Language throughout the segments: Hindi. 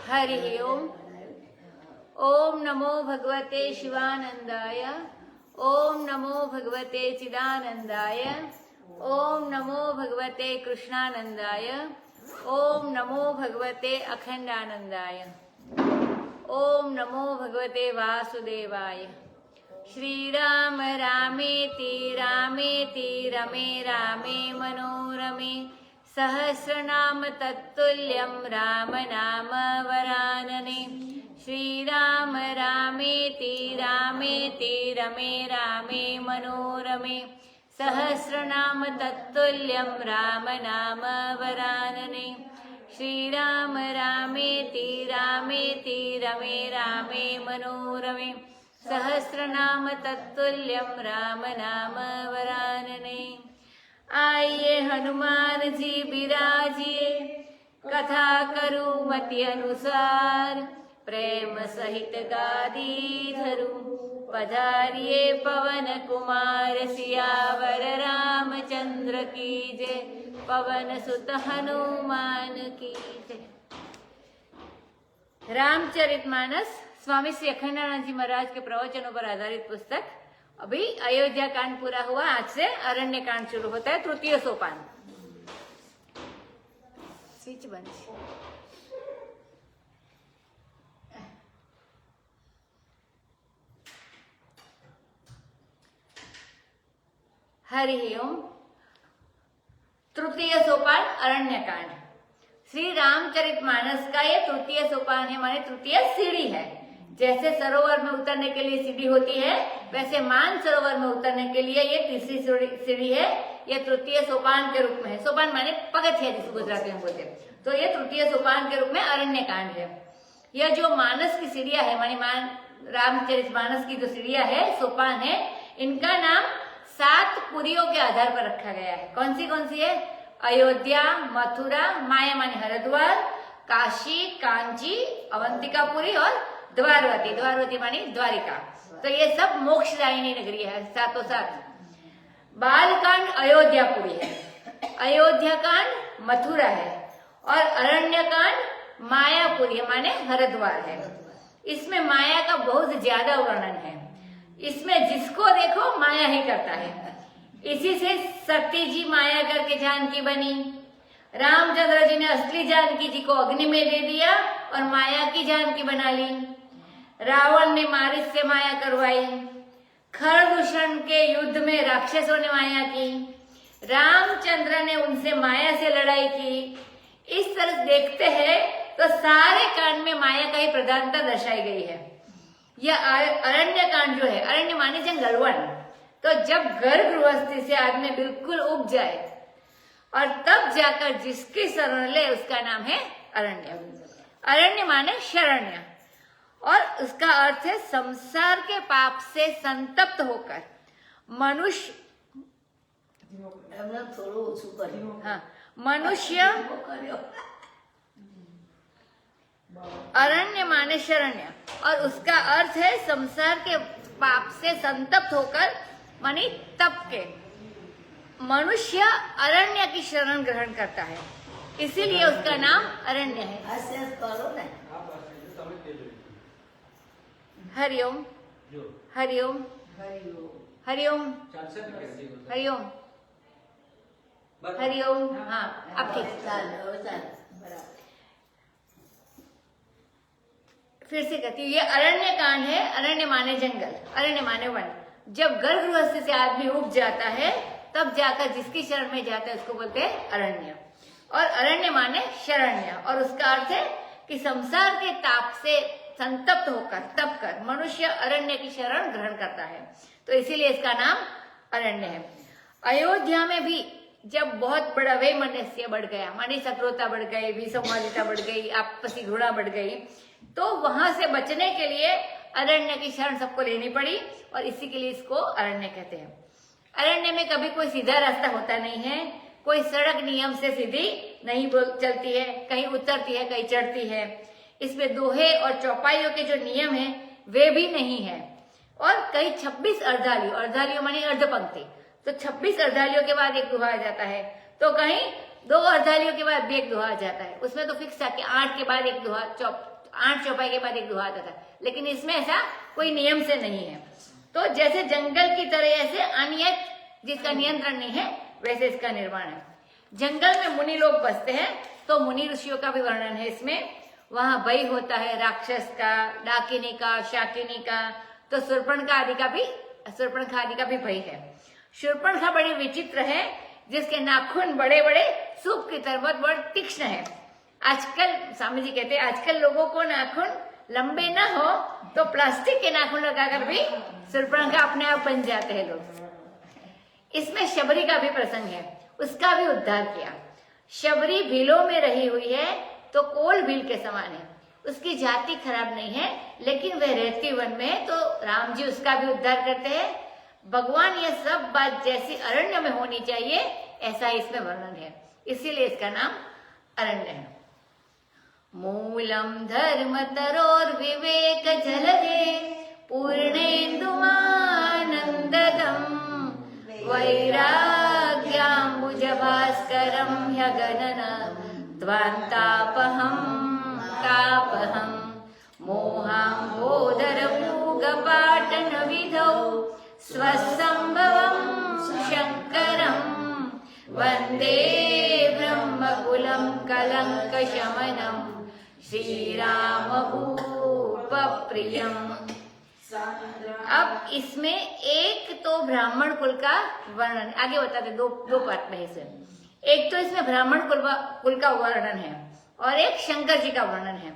हरि ओम। ओम नमो भगवते शिवानंदाय। ओम नमो भगवते चिदानंदाय। ओम नमो भगवते कृष्णानंदाय। ओम नमो भगवते अखंडानंदाय। ओम नमो भगवते वासुदेवाय। श्री राम रामेति रामेति रमे रामे मनोरमे सहस्रनाम तत्तुल्यं राम नाम वरानने। श्री राम रामेति रामेति रमे रामे मनोरमे सहस्रनाम तत्तुल्यं राम नाम वरानने। श्री राम रामेति रामेति रमे रामे मनोरमे सहस्रनाम तत्तुल्यं राम नाम वरानने। आइए हनुमान जी बिराजिए, कथा करूं मति अनुसार, प्रेम सहित गादी धरूं, पधारिए पवन कुमार सियावर रामचंद्र की जय, पवन सुत हनुमान की जय। रामचरितमानस स्वामी श्री अखंडानंद जी महाराज के प्रवचनों पर आधारित पुस्तक। अभी अयोध्या कांड पूरा हुआ, आज से अरण्य कांड शुरू होता है, तृतीय सोपान। स्विच बंद। हरि ओम। तृतीय सोपान अरण्य कांड। श्री रामचरितमानस का ये तृतीय सोपान है, माने तृतीय सीढ़ी है। जैसे सरोवर में उतरने के लिए सीढ़ी होती है, वैसे मान सरोवर में उतरने के लिए ये तीसरी सीढ़ी है। ये तृतीय सोपान के रूप में है। सोपान माने पगथिया जिसको गुजराती में बोलते हैं। तो ये तृतीय सोपान के रूप में अरण्य कांड है। यह जो मानस की सीढ़ियां है, माने रामचरितमानस की जो सीढ़ियां है, सोपान है, इनका नाम 7 पुरियों के आधार पर रखा गया है। कौन सी है? अयोध्या, मथुरा, माया माने हरिद्वार, काशी, कांची, अवंतिकापुरी और द्वारवती मानी द्वारिका। तो ये सब मोक्षदायिनी नगरी है, सातों सात। बालकांड अयोध्यापुरी है, अयोध्या कांड मथुरा है और अरण्य कांड मायापुरी है, माने हरिद्वार है। इसमें माया का बहुत ज्यादा वर्णन है। इसमें जिसको देखो माया ही करता है। इसी से सती जी माया करके जानकी बनी। रामचंद्र जी ने असली जानकी जी को अग्नि में दे दिया और माया की जानकी बना ली। रावण ने मारिच से माया करवाई। खरदूषण के युद्ध में राक्षसों ने माया की। रामचंद्र ने उनसे माया से लड़ाई की। इस तरह देखते हैं तो सारे कांड में माया का ही प्रधानता दर्शाई गई है। यह अरण्य कांड जो है, अरण्य माने जंगल, वन। तो जब गर्भ गृहस्थी से आदमी बिल्कुल उब जाए और तब जाकर जिसकी शरण ले, उसका नाम है अरण्य। अरण्य माने शरण्य और उसका अर्थ है संसार के पाप से संतप्त होकर मनुष्य, हाँ, मनुष्य। अरण्य माने शरण्य और उसका अर्थ है संसार के पाप से संतप्त होकर, मानी तप के, मनुष्य अरण्य की शरण ग्रहण करता है, इसीलिए उसका नाम अरण्य है। हरिओम हरिओम हरिओम हरिओम हरिओम। हाँ, अब ठीक। फिर से कहती हूँ, ये अरण्य कांड है। अरण्य माने जंगल, अरण्य माने वन। जब गर्भ गृहस्थी से आदमी उब जाता है, तब जाकर जिसकी शरण में जाता है उसको बोलते हैं अरण्य। और अरण्य माने शरण्य और उसका अर्थ है कि संसार के ताप से संतप्त होकर, तप कर मनुष्य अरण्य की शरण ग्रहण करता है, तो इसीलिए इसका नाम अरण्य है। अयोध्या में भी जब बहुत बड़ा वैमनस्य बढ़ गया, मानी शत्रुता बढ़ गई, विसंवादिता बढ़ गई, आपसी घृणा बढ़ गई, तो वहां से बचने के लिए अरण्य की शरण सबको लेनी पड़ी और इसी के लिए इसको अरण्य कहते हैं। अरण्य में कभी कोई सीधा रास्ता होता नहीं है, कोई सड़क नियम से सीधी नहीं चलती है, कहीं उतरती है, कहीं चढ़ती है। इसमें दोहे और चौपाइयों के जो नियम हैं वे भी नहीं है। और कई 26 अर्धालियों, अर्धालियों मानी अर्धपंक्ति, तो 26 अर्धालियों के बाद एक दोहा आ जाता है, तो कहीं 2 अर्धालियों के बाद भी एक दोहा आ जाता है। उसमें तो फिक्स था कि 8 के बाद एक दोहा, 8 चौपाई के बाद एक दोहा आता था, लेकिन इसमें ऐसा कोई नियम से नहीं है। तो जैसे जंगल की तरह ऐसे अनियत जिसका नियंत्रण नहीं है, वैसे इसका निर्माण है। जंगल में मुनि लोग बसते हैं, तो मुनि ऋषियों का भी वर्णन है इसमें। वहां भय होता है राक्षस का, डाकिनी का, शाकिनी का, तो शूर्पणखा आदि का भी भय है। शूर्पणखा बड़ी विचित्र है, जिसके नाखून बड़े बड़े सूप की तरह बहुत तीक्ष्ण है। आजकल स्वामी जी कहते हैं आजकल लोगों को नाखून लंबे ना हो तो प्लास्टिक के नाखून लगाकर भी शूर्पणखा अपने आप बन जाते हैं लोग। इसमें शबरी का भी प्रसंग है, उसका भी उद्धार किया। शबरी भीलों में रही हुई है, तो कोल भील के समान है। उसकी जाति खराब नहीं है, लेकिन वह रहती वन में है, तो राम जी उसका भी उद्धार करते हैं। भगवान ये सब बात जैसी अरण्य में होनी चाहिए, ऐसा इसमें वर्णन है, इसीलिए इसका नाम अरण्य है। मूलम धर्म तरोर विवेक जलधे पूर्णेन्दुमानंददम वैराग्याम्बुज भास्करम ह्यगनन ध्वान्तापहं तापहं मोहाम्बोधरपूगपाटन विधौ स्वसंभवं शंकरं वंदे ब्रह्मकुलं कलंकशमनं श्रीरामभूपप्रियम्। अब इसमें एक तो ब्राह्मण कुल का वर्णन आगे बताते, दो पार्ट में इसे। एक तो इसमें ब्राह्मण कुल का वर्णन है और एक शंकर जी का वर्णन है।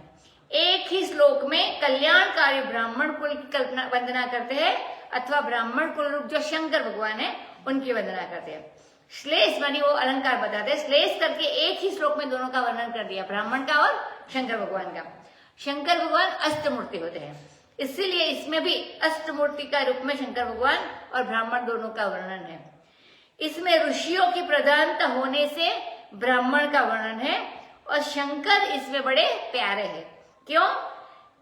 एक ही श्लोक में कल्याणकारी ब्राह्मण कुल की कल्पना वंदना करते हैं, अथवा ब्राह्मण कुल रूप जो शंकर भगवान है उनकी वंदना करते हैं। श्लेष मानी वो अलंकार बताते हैं, श्लेष करके एक ही श्लोक में दोनों का वर्णन कर दिया, ब्राह्मण का और शंकर भगवान का। शंकर भगवान अष्टमूर्ति होते हैं, इसीलिए इसमें भी अष्टमूर्ति का रूप में शंकर भगवान और ब्राह्मण दोनों का वर्णन है। इसमें ऋषियों की प्रधानता होने से ब्राह्मण का वर्णन है, और शंकर इसमें बड़े प्यारे हैं। क्यों?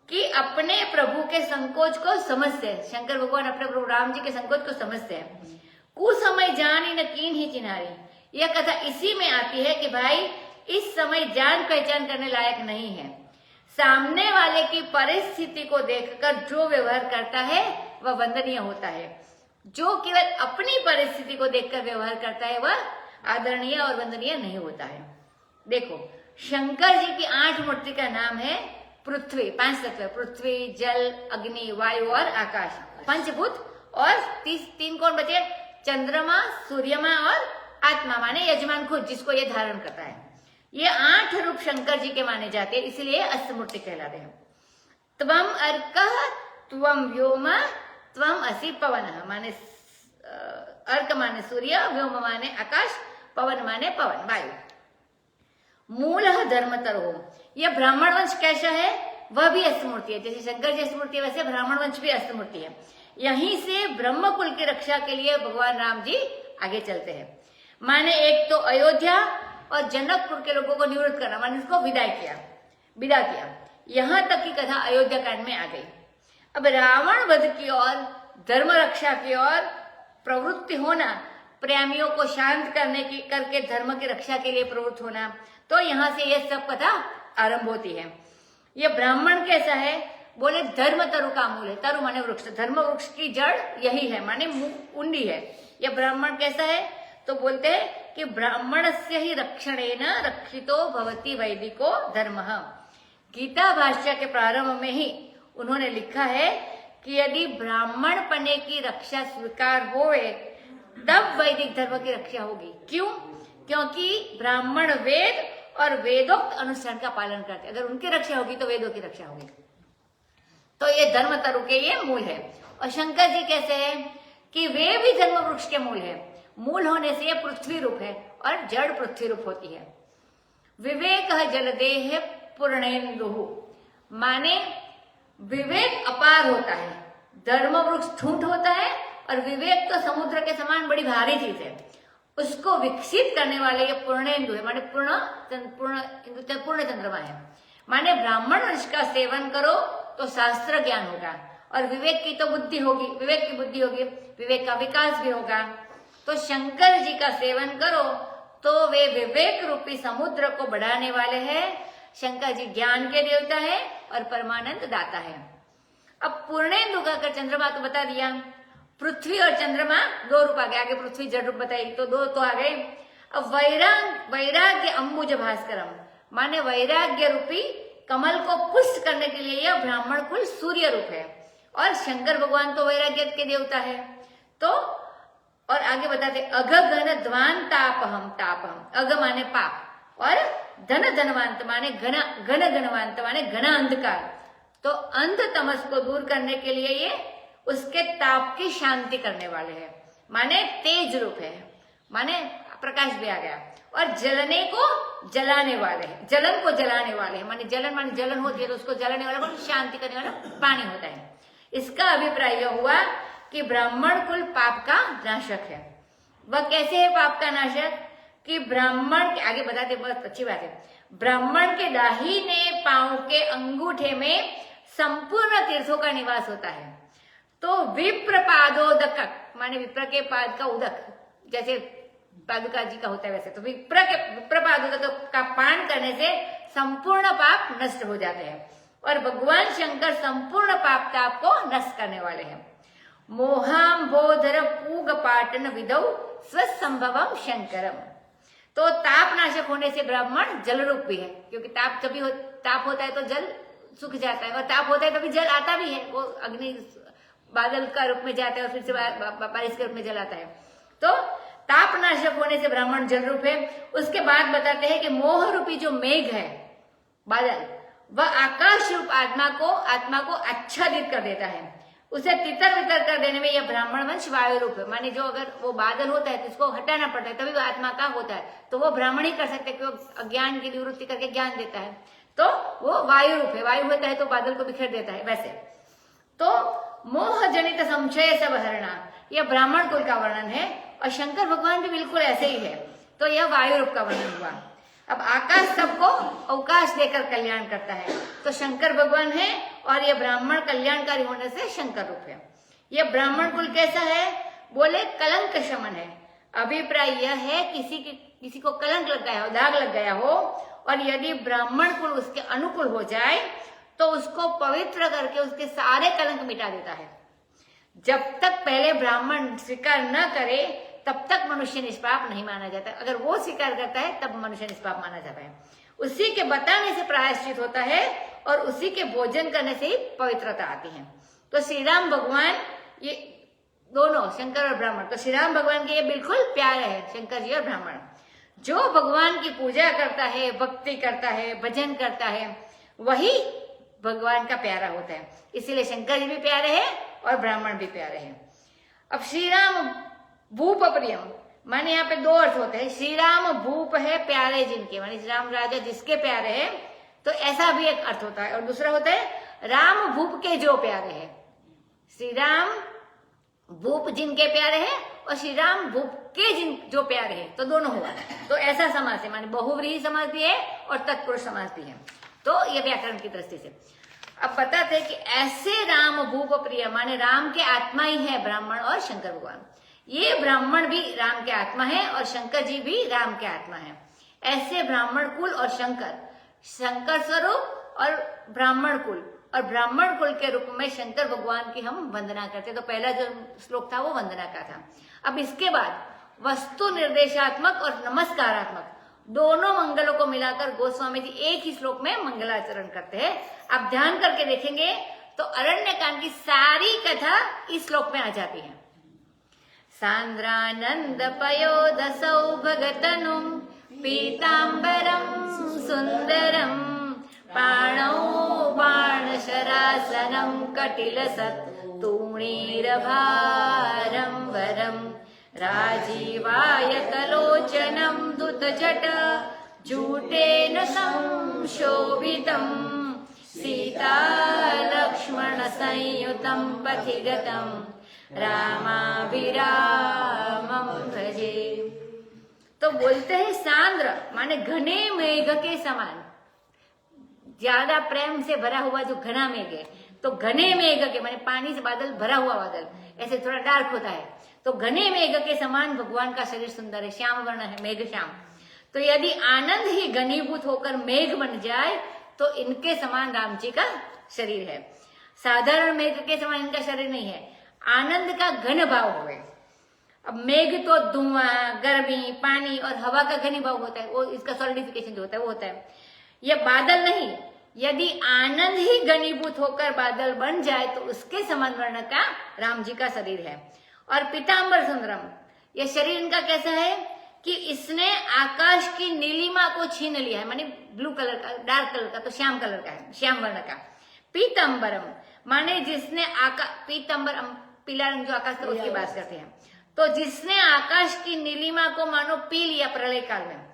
कि अपने प्रभु के संकोच को समझते हैं। शंकर भगवान अपने प्रभु राम जी के संकोच को समझते हैं। कुसमय जानी न कीन ही चिन्हारी, यह कथा इसी में आती है कि भाई इस समय जान पहचान करने लायक नहीं है। सामने वाले की परिस्थिति को देखकर जो व्यवहार करता है वह वंदनीय होता है। जो केवल अपनी परिस्थिति को देखकर व्यवहार करता है वह आदरणीय और वंदनीय नहीं होता है। देखो, शंकर जी की 8 मूर्ति का नाम है पृथ्वी, 5 तत्व, पृथ्वी, जल, अग्नि, वायु और आकाश, पंचभूत। और 3 कौन बचे? चंद्रमा, सूर्यमा और आत्मा, माने यजमान खुद, जिसको ये धारण करता है। ये 8 रूप शंकर जी के माने जाते हैं, इसीलिए अष्टमूर्ति कहलाते हैं। त्वम अर्कः त्वम व्योम त्वम असि पवन, माने अर्क माने सूर्य, व्योम माने आकाश, पवन माने पवन वायु। मूलः धर्मतरो, यह ब्राह्मण वंश कैसा है? वह भी अष्टमूर्ति है। जैसे शंकर जी अष्टमूर्ति है, वैसे ब्राह्मण वंश भी अष्टमूर्ति है। यहीं से ब्रह्म कुल की रक्षा के लिए भगवान राम जी आगे चलते हैं। माने एक तो अयोध्या और जनकपुर के लोगों को निवृत्त करना, माने उसको विदा किया। यहां तक की कथा अयोध्या कांड में आ गई। अब रावण वध की ओर, धर्म रक्षा की ओर प्रवृत्ति होना, प्रेमियों को शांत करके धर्म की रक्षा के लिए प्रवृत्त होना, तो यहाँ से यह सब कथा आरंभ होती है। यह ब्राह्मण कैसा है? बोले धर्म तरु का मूल है। तरु माने वृक्ष, धर्म वृक्ष की जड़ यही है, माने उंडी है। यह ब्राह्मण कैसा है? तो बोलते हैं कि ब्राह्मणस्य ही रक्षणेन रक्षितो भवति वैदिको धर्मः। गीता भाष्य के प्रारंभ में ही उन्होंने लिखा है कि यदि ब्राह्मण पने की रक्षा स्वीकार होवे तब वैदिक धर्म की रक्षा होगी। क्यों? क्योंकि ब्राह्मण वेद और वेदोक्त अनुष्ठान का पालन करते, अगर उनकी रक्षा होगी तो वेदों की रक्षा होगी। तो ये धर्म तरु के ये मूल है। और शंकर जी कैसे है कि वे भी धर्म वृक्ष के मूल है। मूल होने से ये पृथ्वी रूप है और जड़ पृथ्वी रूप होती है। विवेक जलदेह पूर्णेन्दुः, माने विवेक अपार होता है, धर्म वृक्ष ठूंठ होता है, और विवेक तो समुद्र के समान बड़ी भारी चीज है। उसको विकसित करने वाले ये पूर्णेन्दु है, माने पूर्ण चंद्रमा है। माने ब्राह्मण वंश का सेवन करो तो शास्त्र ज्ञान होगा, और विवेक की तो बुद्धि होगी, विवेक की बुद्धि होगी, विवेक का विकास भी होगा। तो शंकर जी का सेवन करो तो वे विवेक रूपी समुद्र को बढ़ाने वाले हैं। शंकर जी ज्ञान के देवता है और परमानंद दाता है। अब पूर्णेंदु का कर चंद्रमा तो बता दिया, पृथ्वी और चंद्रमा दो रूप आ गए, आगे पृथ्वी जड़ रूप बताई तो दो तो आ गए। अब वैराग्य अंबुज भास्करम माने वैराग्य रूपी कमल को पुष्ट करने के लिए यह ब्राह्मण कुल सूर्य रूप है और शंकर भगवान तो वैराग्य के देवता है। तो और आगे बताते अघ घन ध्वान तापहम अघ माने पाप और धनवांत माने घनवांत माने घना अंधकार। तो अंध तमस को दूर करने के लिए ये उसके ताप की शांति करने वाले हैं, माने तेज रूप है, माने प्रकाश भी आ गया। और जलने को जलाने वाले हैं, जलन को जलाने वाले हैं, माने जलन होती है तो उसको जलाने वाला शांति करने वाला पानी होता है। इसका अभिप्राय यह हुआ कि ब्राह्मण कुल पाप का नाशक है। वह कैसे है पाप का नाशक कि ब्राह्मण के आगे बताते, बहुत अच्छी बात है, ब्राह्मण के दाहिने पांव के अंगूठे में संपूर्ण तीर्थों का निवास होता है। तो विप्र पादोदक माने विप्र के पाद का उदक जैसे पादुका जी का होता है वैसे, तो विप्र पादोदक का पान करने से संपूर्ण पाप नष्ट हो जाते हैं और भगवान शंकर संपूर्ण पाप ताप को नष्ट करने वाले हैं। मोहाम बोधर पूग पाटन विदौ स्वसंभवम शंकरम। तो ताप नाशक होने से ब्राह्मण जल रूप भी है, क्योंकि ताप जब भी ताप होता है तो जल सूख जाता है और ताप होता है तभी जल आता भी है, वो अग्नि बादल का रूप में जाता है और फिर से बारिश के रूप में जल आता है। तो ताप नाशक होने से ब्राह्मण जल रूप है। उसके बाद बताते हैं कि मोह रूपी जो मेघ है बादल, वह आकाश रूप आत्मा को आच्छादित कर देता है, उसे तितर बितर कर देने में यह ब्राह्मण वंश वायु रूप है। माने जो अगर वो बादल होता है तो इसको हटाना पड़ता है तभी वो आत्मा का होता है, तो वो ब्राह्मण ही कर सकते हैं क्योंकि अज्ञान की निवृत्ति करके ज्ञान देता है। तो वो वायु रूप है, वायु होता है तो बादल को बिखेर देता है वैसे। तो मोह जनित संशय सब हरणा यह ब्राह्मण कुल का वर्णन है और शंकर भगवान भी बिल्कुल ऐसे ही है, तो यह वायु रूप का वर्णन हुआ। अब आकाश सबको अवकाश देकर कल्याण करता है, तो शंकर भगवान है और यह ब्राह्मण कल्याणकारी होने से शंकर रूप है। यह ब्राह्मण कुल कैसा है बोले कलंक शमन है। अभिप्राय यह है किसी को कलंक लग गया हो, दाग लग गया हो और यदि ब्राह्मण कुल उसके अनुकूल हो जाए तो उसको पवित्र करके उसके सारे कलंक मिटा देता है। जब तक पहले ब्राह्मण स्वीकार न करे तब तक मनुष्य निष्पाप नहीं माना जाता, अगर वो स्वीकार करता है तब मनुष्य निष्पाप माना जाता है। उसी के बताने से प्रायश्चित होता है और उसी के भोजन करने से ही पवित्रता आती है। तो श्री राम भगवान ये दोनों शंकर और ब्राह्मण, तो श्री राम भगवान के ये बिल्कुल प्यारे है शंकर जी और ब्राह्मण। जो भगवान की पूजा करता है, भक्ति करता है, भजन करता है, वही भगवान का प्यारा होता है। इसीलिए शंकर जी भी प्यारे हैं और ब्राह्मण भी प्यारे हैं। अब श्री राम भूप प्रियम माने यहाँ पे दो अर्थ होते हैं। श्री राम भूप है प्यारे जिनके, माने श्री राम राजा जिसके प्यारे हैं, तो ऐसा भी एक अर्थ होता है। और दूसरा होता है राम भूप के जो प्यारे हैं। श्री राम भूप जिनके प्यारे हैं और श्री राम भूप के जो प्यारे हैं, तो दोनों हुआ। तो ऐसा समास है, माने बहुव्रीहि समास भी है और तत्पुरुष समास भी है। तो ये व्याकरण की दृष्टि से अब बताते हैं कि ऐसे राम भूप प्रिय माने राम के आत्मा ही है ब्राह्मण और शंकर भगवान। ये ब्राह्मण भी राम के आत्मा है और शंकर जी भी राम के आत्मा है। ऐसे ब्राह्मण कुल और शंकर स्वरूप और ब्राह्मण कुल, और ब्राह्मण कुल के रूप में शंकर भगवान की हम वंदना करते। तो पहला जो श्लोक था वो वंदना का था। अब इसके बाद वस्तु निर्देशात्मक और नमस्कारात्मक दोनों मंगलों को मिलाकर गोस्वामी जी एक ही श्लोक में मंगलाचरण करते हैं। आप ध्यान करके देखेंगे तो अरण्यकांड की सारी कथा इस श्लोक में आ जाती है। सांद्रानंद पयोदसौ भगतनुं पीतांबरं सुंदरं पाणौ बाणशरासनं कटिलसत् तूणीरभारं वरं राजीवायतलोचनं दुतजट जूटेन संशोभितं सीतालक्ष्मणसंयुतं पथिगतं रामाभिरामं भजे। तो बोलते हैं सांद्र माने घने मेघ के समान, ज्यादा प्रेम से भरा हुआ जो घना मेघ है, तो घने मेघ के माने पानी से बादल भरा हुआ बादल ऐसे थोड़ा डार्क होता है, तो घने मेघ के समान भगवान का शरीर सुंदर है, श्याम वर्ण है, मेघ श्याम। तो यदि आनंद ही घनीभूत होकर मेघ बन जाए तो इनके समान राम जी का शरीर है। साधारण मेघ के समान इनका शरीर नहीं है, आनंद का घन भाव हुए। अब मेघ तो धुआं, गर्मी, पानी और हवा का घनीभाव होता है, वो इसका सॉलिडिफिकेशन जो होता है वो होता है। यह बादल नहीं, यदि आनंद ही घनीभूत होकर बादल बन जाए तो उसके समान वर्ण का राम जी का शरीर है। और पीतांबर सुंदरम, यह शरीर इनका कैसा है कि इसने आकाश की नीलिमा को छीन लिया है, माने ब्लू कलर का, डार्क कलर का, तो श्याम कलर का है, श्याम वर्ण का। पीतांबरम माने जिसने पीतांबर पीला रंग जो आकाश का उसकी बात करते हैं, तो जिसने आकाश की नीलिमा को मानो पी लिया प्रलय काल में।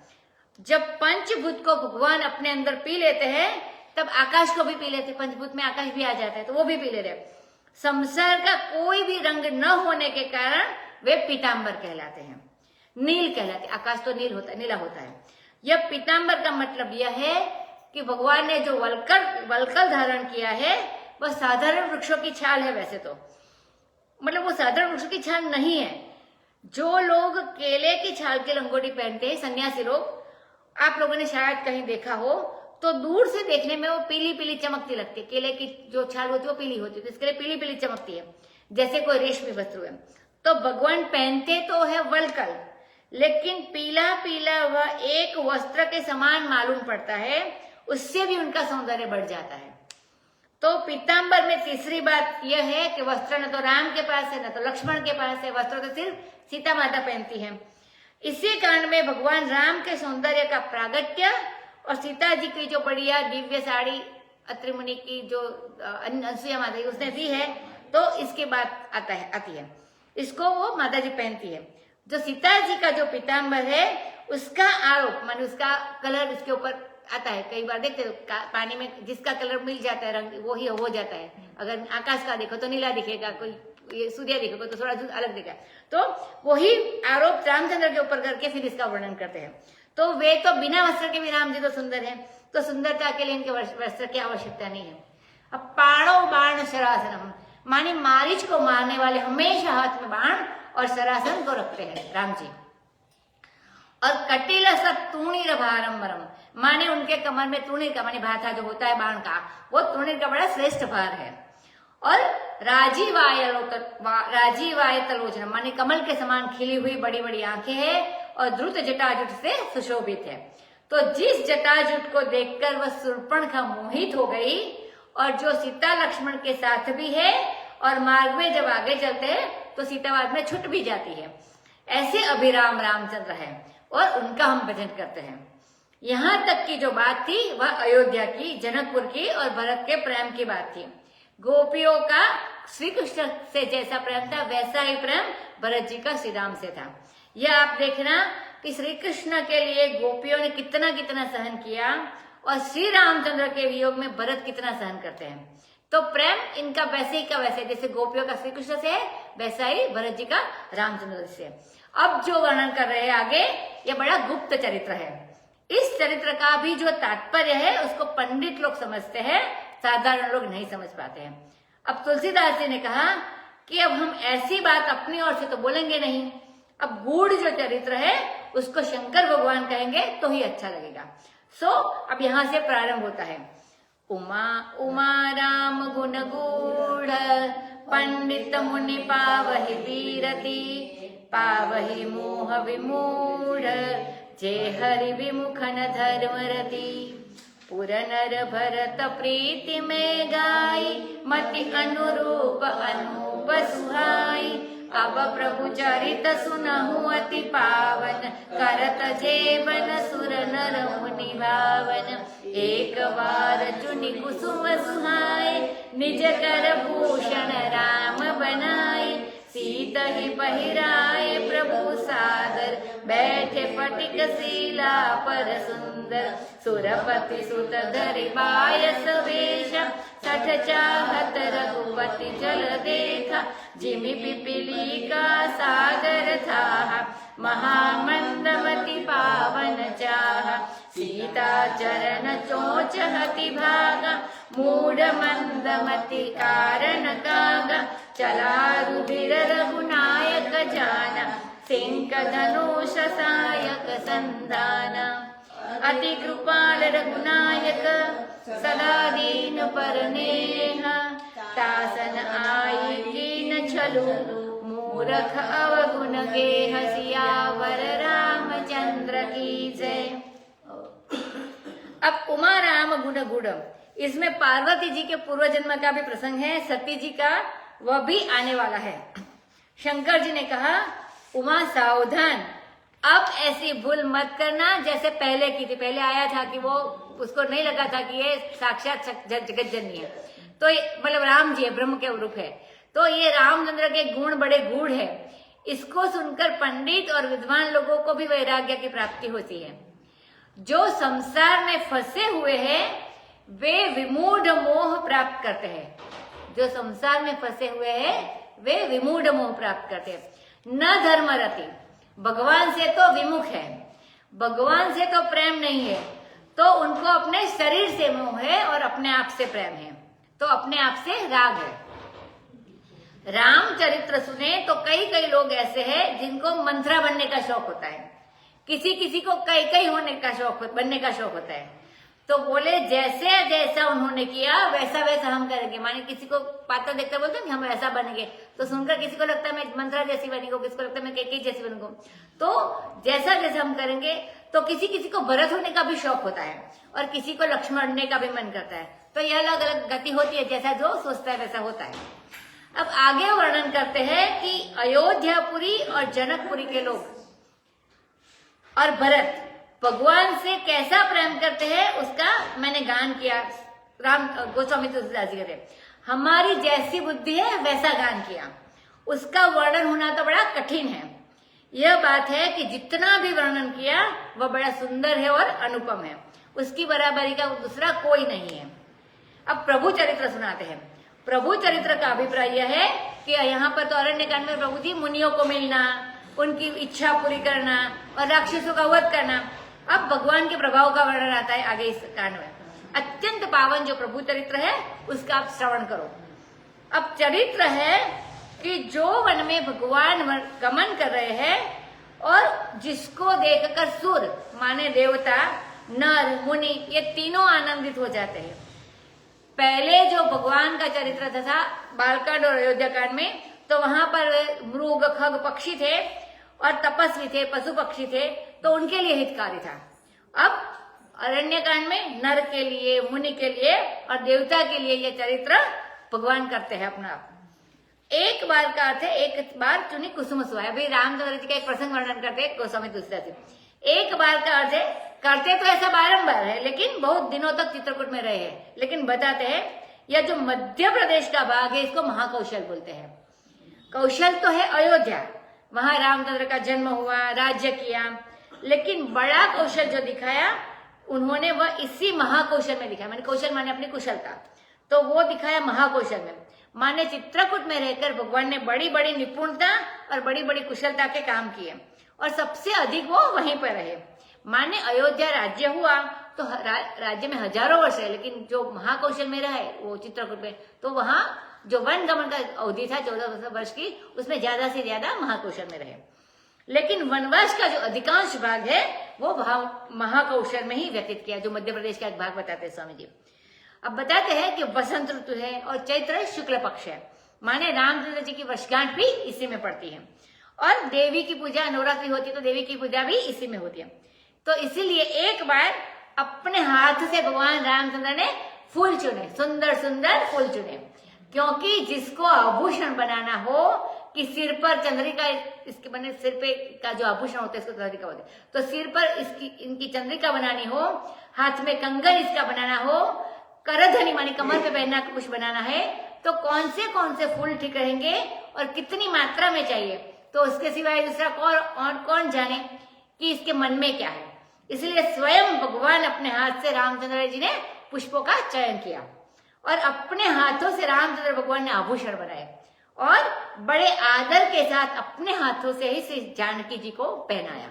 जब पंचभूत को भगवान अपने अंदर पी लेते हैं तब आकाश को भी पी लेते, पंचभूत में आकाश भी आ जाता है तो वो भी पी लेते। संसार का कोई भी रंग न होने के कारण वे पीतांबर कहलाते हैं, नील कहलाते। आकाश तो नीला होता है। यह पीतांबर का मतलब यह है कि भगवान ने जो वलकल धारण किया है वह साधारण वृक्षों की छाल है। वैसे तो मतलब वो साधारण वृक्षों की छाल नहीं है। जो लोग केले की छाल की लंगोटी पहनते हैं, सन्यासी लोग, आप लोगों ने शायद कहीं देखा हो, तो दूर से देखने में वो पीली पीली चमकती लगती है। केले की जो छाल होती है वो पीली होती है, तो इसके लिए पीली पीली चमकती है, जैसे कोई रेशमी वस्त्र है। तो भगवान पहनते तो है वलकल, लेकिन पीला पीला वह एक वस्त्र के समान मालूम पड़ता है, उससे भी उनका सौंदर्य बढ़ जाता है। तो पीतांबर में तीसरी बात यह है कि वस्त्र न तो राम के पास है न तो लक्ष्मण के पास है, वस्त्र तो सिर्फ सीता माता पहनती है। इसी कारण में भगवान राम के सौंदर्य का प्रागट्य और सीता जी की जो बढ़िया दिव्य साड़ी अत्रि मुनि की जो अनसुईया माता जी उसने दी है, तो इसके बाद आती है, इसको वो माता जी पहनती है। जो सीता जी का जो पीतांबर है उसका आरोप माने उसका कलर इसके ऊपर आता है। कई बार देखते हो पानी में जिसका कलर मिल जाता है रंग वो ही हो जाता है। अगर आकाश का देखो तो नीला दिखेगा, कोई ये सूर्य देखोगे तो थोड़ा अलग दिखेगा। तो वही आरोप रामचंद्र के ऊपर करके फिर इसका वर्णन करते हैं। तो वे तो बिना वस्त्र के भी राम जी तो सुंदर है, तो सुंदरता के लिए इनके वस्त्र की आवश्यकता नहीं है। अब पाणो बाण शरासनम माने मारीच को मारने वाले हमेशा हाथ में बाण और शरासन को रखते हैं राम जी। और कटिल तूणीर भारम्बरम माने उनके कमर में तूणीर का माने भाथा जो होता है बाण का, वो तूणीर का बड़ा श्रेष्ठ भार है। और राजीवाय तलोचन माने कमल के समान खिली हुई बड़ी बड़ी आंखें हैं और द्रुत जटाजुट से सुशोभित है। तो जिस जटाजुट को देखकर वह शूर्पणखा मोहित हो गई, और जो सीता लक्ष्मण के साथ भी है और मार्ग में जब आगे चलते हैं तो सीता बाद में छूट भी जाती है, ऐसे अभिराम रामचंद्र है और उनका हम भजन करते हैं। यहाँ तक की जो बात थी वह अयोध्या की, जनकपुर की और भरत के प्रेम की बात थी। गोपियों का श्री कृष्ण से जैसा प्रेम था वैसा ही प्रेम भरत जी का श्री राम से था। यह आप देखना कि श्री कृष्ण के लिए गोपियों ने कितना कितना सहन किया और श्री रामचंद्र के वियोग में भरत कितना सहन करते हैं। तो प्रेम इनका वैसे ही का वैसे, जैसे गोपियों का श्री कृष्ण से है वैसा ही भरत जी का रामचंद्र से। अब जो वर्णन कर रहे हैं आगे, यह बड़ा गुप्त चरित्र है। इस चरित्र का भी जो तात्पर्य है उसको पंडित लोग समझते हैं, साधारण लोग नहीं समझ पाते हैं। अब तुलसीदास जी ने कहा कि अब हम ऐसी बात अपनी ओर से तो बोलेंगे नहीं, अब गूढ़ जो चरित्र है उसको शंकर भगवान कहेंगे तो ही अच्छा लगेगा। सो अब यहां से प्रारंभ होता है। उमा उमा राम गुण गूढ़ पंडित मुनि पावहि बीरति, पावहि मोह विमूढ़ जे हरि विमुख न धर्म रति। पुर नर भरत प्रीति में गाई, मति अनुरूप अनूप सुहाई। अब प्रभु चरित सुनहु अति पावन, करत जेवन सुर नर मुनि भावन। एक बार चुनि कुसुम सुहाए, निज कर भूषण राम बनाए। सीत ही पहिराए प्रभु सादर, बैठे पटिक सीला पर सुंदर। सुरपति सुत धरि बायस वेश, सठ चाहत रघुपति जल देखा। जिमि पिपीली का सागर था, महामंदमति पावन चाहा। सीता चरण चोच हति भागा, मूढ़ मंदमति कारण कागा, चला रुधिर रघुनायक जाना, सिंह धनुष सायक संधाना। अति कृपाल रघुनायक, सदा दीन पर नेह, तासन आई कीन छलु, मूरख अवगुण गेह, सियावर रामचंद्र की जय। अब उमा राम गुण गुणम, इसमें पार्वती जी के पूर्व जन्म का भी प्रसंग है, सती जी का वह भी आने वाला है। शंकर जी ने कहा उमा सावधान, अब ऐसी भूल मत करना जैसे पहले की थी। पहले आया था कि वो उसको नहीं लगा था कि ये साक्षात जगत जननी है, तो मतलब राम जी है, ब्रह्म के रूप है, तो ये रामचंद्र के गुण बड़े गूढ़ है। इसको सुनकर पंडित और विद्वान लोगों को भी वैराग्य की प्राप्ति होती है। जो संसार में फंसे हुए हैं वे विमूढ़ मोह प्राप्त करते हैं। जो संसार में फंसे हुए हैं वे विमूढ़ मोह प्राप्त करते हैं। न धर्म रति, भगवान से तो विमुख है, भगवान से तो प्रेम नहीं है, तो उनको अपने शरीर से मोह है और अपने आप से प्रेम है, तो अपने आप से राग है। रामचरित्र सुने तो कई कई लोग ऐसे हैं जिनको मंत्रा बनने का शौक होता है, किसी किसी को कई कई होने का शौक, बनने का शौक होता है। तो बोले जैसे जैसा उन्होंने किया वैसा वैसा हम करेंगे। माने किसी को पात्र देखते बोलते हैं हम ऐसा बनेंगे, तो सुनकर किसी को लगता है मैं मंत्रा जैसी बनेगी, किसी को लगता है मैं कैकेयी जैसी बनूंगा, तो जैसा जैसा हम करेंगे। तो किसी किसी को भरत होने का भी शौक होता है और किसी को लक्ष्मण बनने का भी मन करता है, तो ये अलग अलग गति होती है, जैसा जो सोचता है वैसा होता है। अब आगे वर्णन करते हैं कि अयोध्यापुरी और जनकपुरी के लोग और भरत भगवान से कैसा प्रेम करते हैं, उसका मैंने गान किया। राम गोस्वामी तुलसीदास जी कहते हमारी जैसी बुद्धि है वैसा गान किया, उसका वर्णन होना तो बड़ा कठिन है। यह बात है कि जितना भी वर्णन किया वह बड़ा सुंदर है और अनुपम है, उसकी बराबरी का दूसरा कोई नहीं है। अब प्रभु चरित्र सुनाते हैं। प्रभु चरित्र का अभिप्राय यह है कि यहाँ पर तो अरण्य कांड में प्रभु जी मुनियों को मिलना, उनकी इच्छा पूरी करना और राक्षसों का वध करना। अब भगवान के प्रभाव का वर्णन आता है आगे इस कांड में। अत्यंत पावन जो प्रभु चरित्र है उसका आप श्रवण करो। अब चरित्र है कि जो वन में भगवान गमन कर रहे हैं और जिसको देखकर सुर माने देवता, नर, मुनि ये तीनों आनंदित हो जाते हैं। पहले जो भगवान का चरित्र था बालकांड और अयोध्या कांड में, तो वहां पर मृग, खग, पक्षी थे और तपस्वी थे, पशु पक्षी थे, तो उनके लिए हितकारी था। अब अरण्य कांड में नर के लिए, मुनि के लिए और देवता के लिए ये चरित्र भगवान करते हैं अपना आप। एक बार का अर्थ है एक बार चुनी कुसुम सुहाए। अभी रामचंद्र जी का एक प्रसंग वर्णन करते हैं गोस्वामी तुलसीदास जी। एक बार का अर्थ है करते तो ऐसा बारंबार है, लेकिन बहुत दिनों तक चित्रकूट में रहे हैं। लेकिन बताते हैं यह जो मध्य प्रदेश का भाग है इसको महाकौशल बोलते हैं। कौशल तो है अयोध्या, वहां रामचंद्र का जन्म हुआ, राज्य किया, लेकिन बड़ा कौशल जो दिखाया उन्होंने वह इसी महाकौशल में दिखाया। मैंने कौशल माने अपनी कुशलता, तो वो दिखाया महाकौशल में। माने चित्रकूट में रहकर भगवान ने बड़ी बड़ी निपुणता और बड़ी बड़ी कुशलता के काम किए और सबसे अधिक वो वहीं पर रहे। माने अयोध्या राज्य हुआ तो राज्य में हजारों वर्ष है, लेकिन जो महाकौशल में रहे वो चित्रकूट में, तो वहां जो वन गमन का अवधि था 14 वर्ष की, उसमें ज्यादा से ज्यादा महाकौशल में रहे। लेकिन वनवास का जो अधिकांश भाग है वो महाकौशल में ही व्यतीत किया, जो मध्य प्रदेश का एक भाग बताते हैं स्वामी जी। अब बताते हैं कि बसंत ऋतु है और चैत्र शुक्ल पक्ष है, माने रामचंद्र जी की वर्षगांठ भी इसी में पड़ती है और देवी की पूजा, नवरात्रि होती है तो देवी की पूजा भी इसी में होती है। तो इसीलिए एक बार अपने हाथ से भगवान रामचंद्र ने फूल चुने, सुंदर सुंदर फूल चुने, क्योंकि जिसको आभूषण बनाना हो कि सिर पर चंद्रिका, इसके बने सिर पे का जो आभूषण होता है इसको चंद्रिका बोलते हैं, तो सिर पर इनकी चंद्रिका बनानी हो, हाथ में कंगन इसका बनाना हो, करधनी मानी कमर पे पहनना कुछ बनाना है, तो कौन से फूल ठीक रहेंगे और कितनी मात्रा में चाहिए, तो उसके सिवाय दूसरा कौन जाने कि इसके मन में क्या है। इसलिए स्वयं भगवान अपने हाथ से रामचंद्र जी ने पुष्पों का चयन किया और अपने हाथों से रामचंद्र भगवान ने आभूषण बनाए और बड़े आदर के साथ अपने हाथों से ही श्री जानकी जी को पहनाया।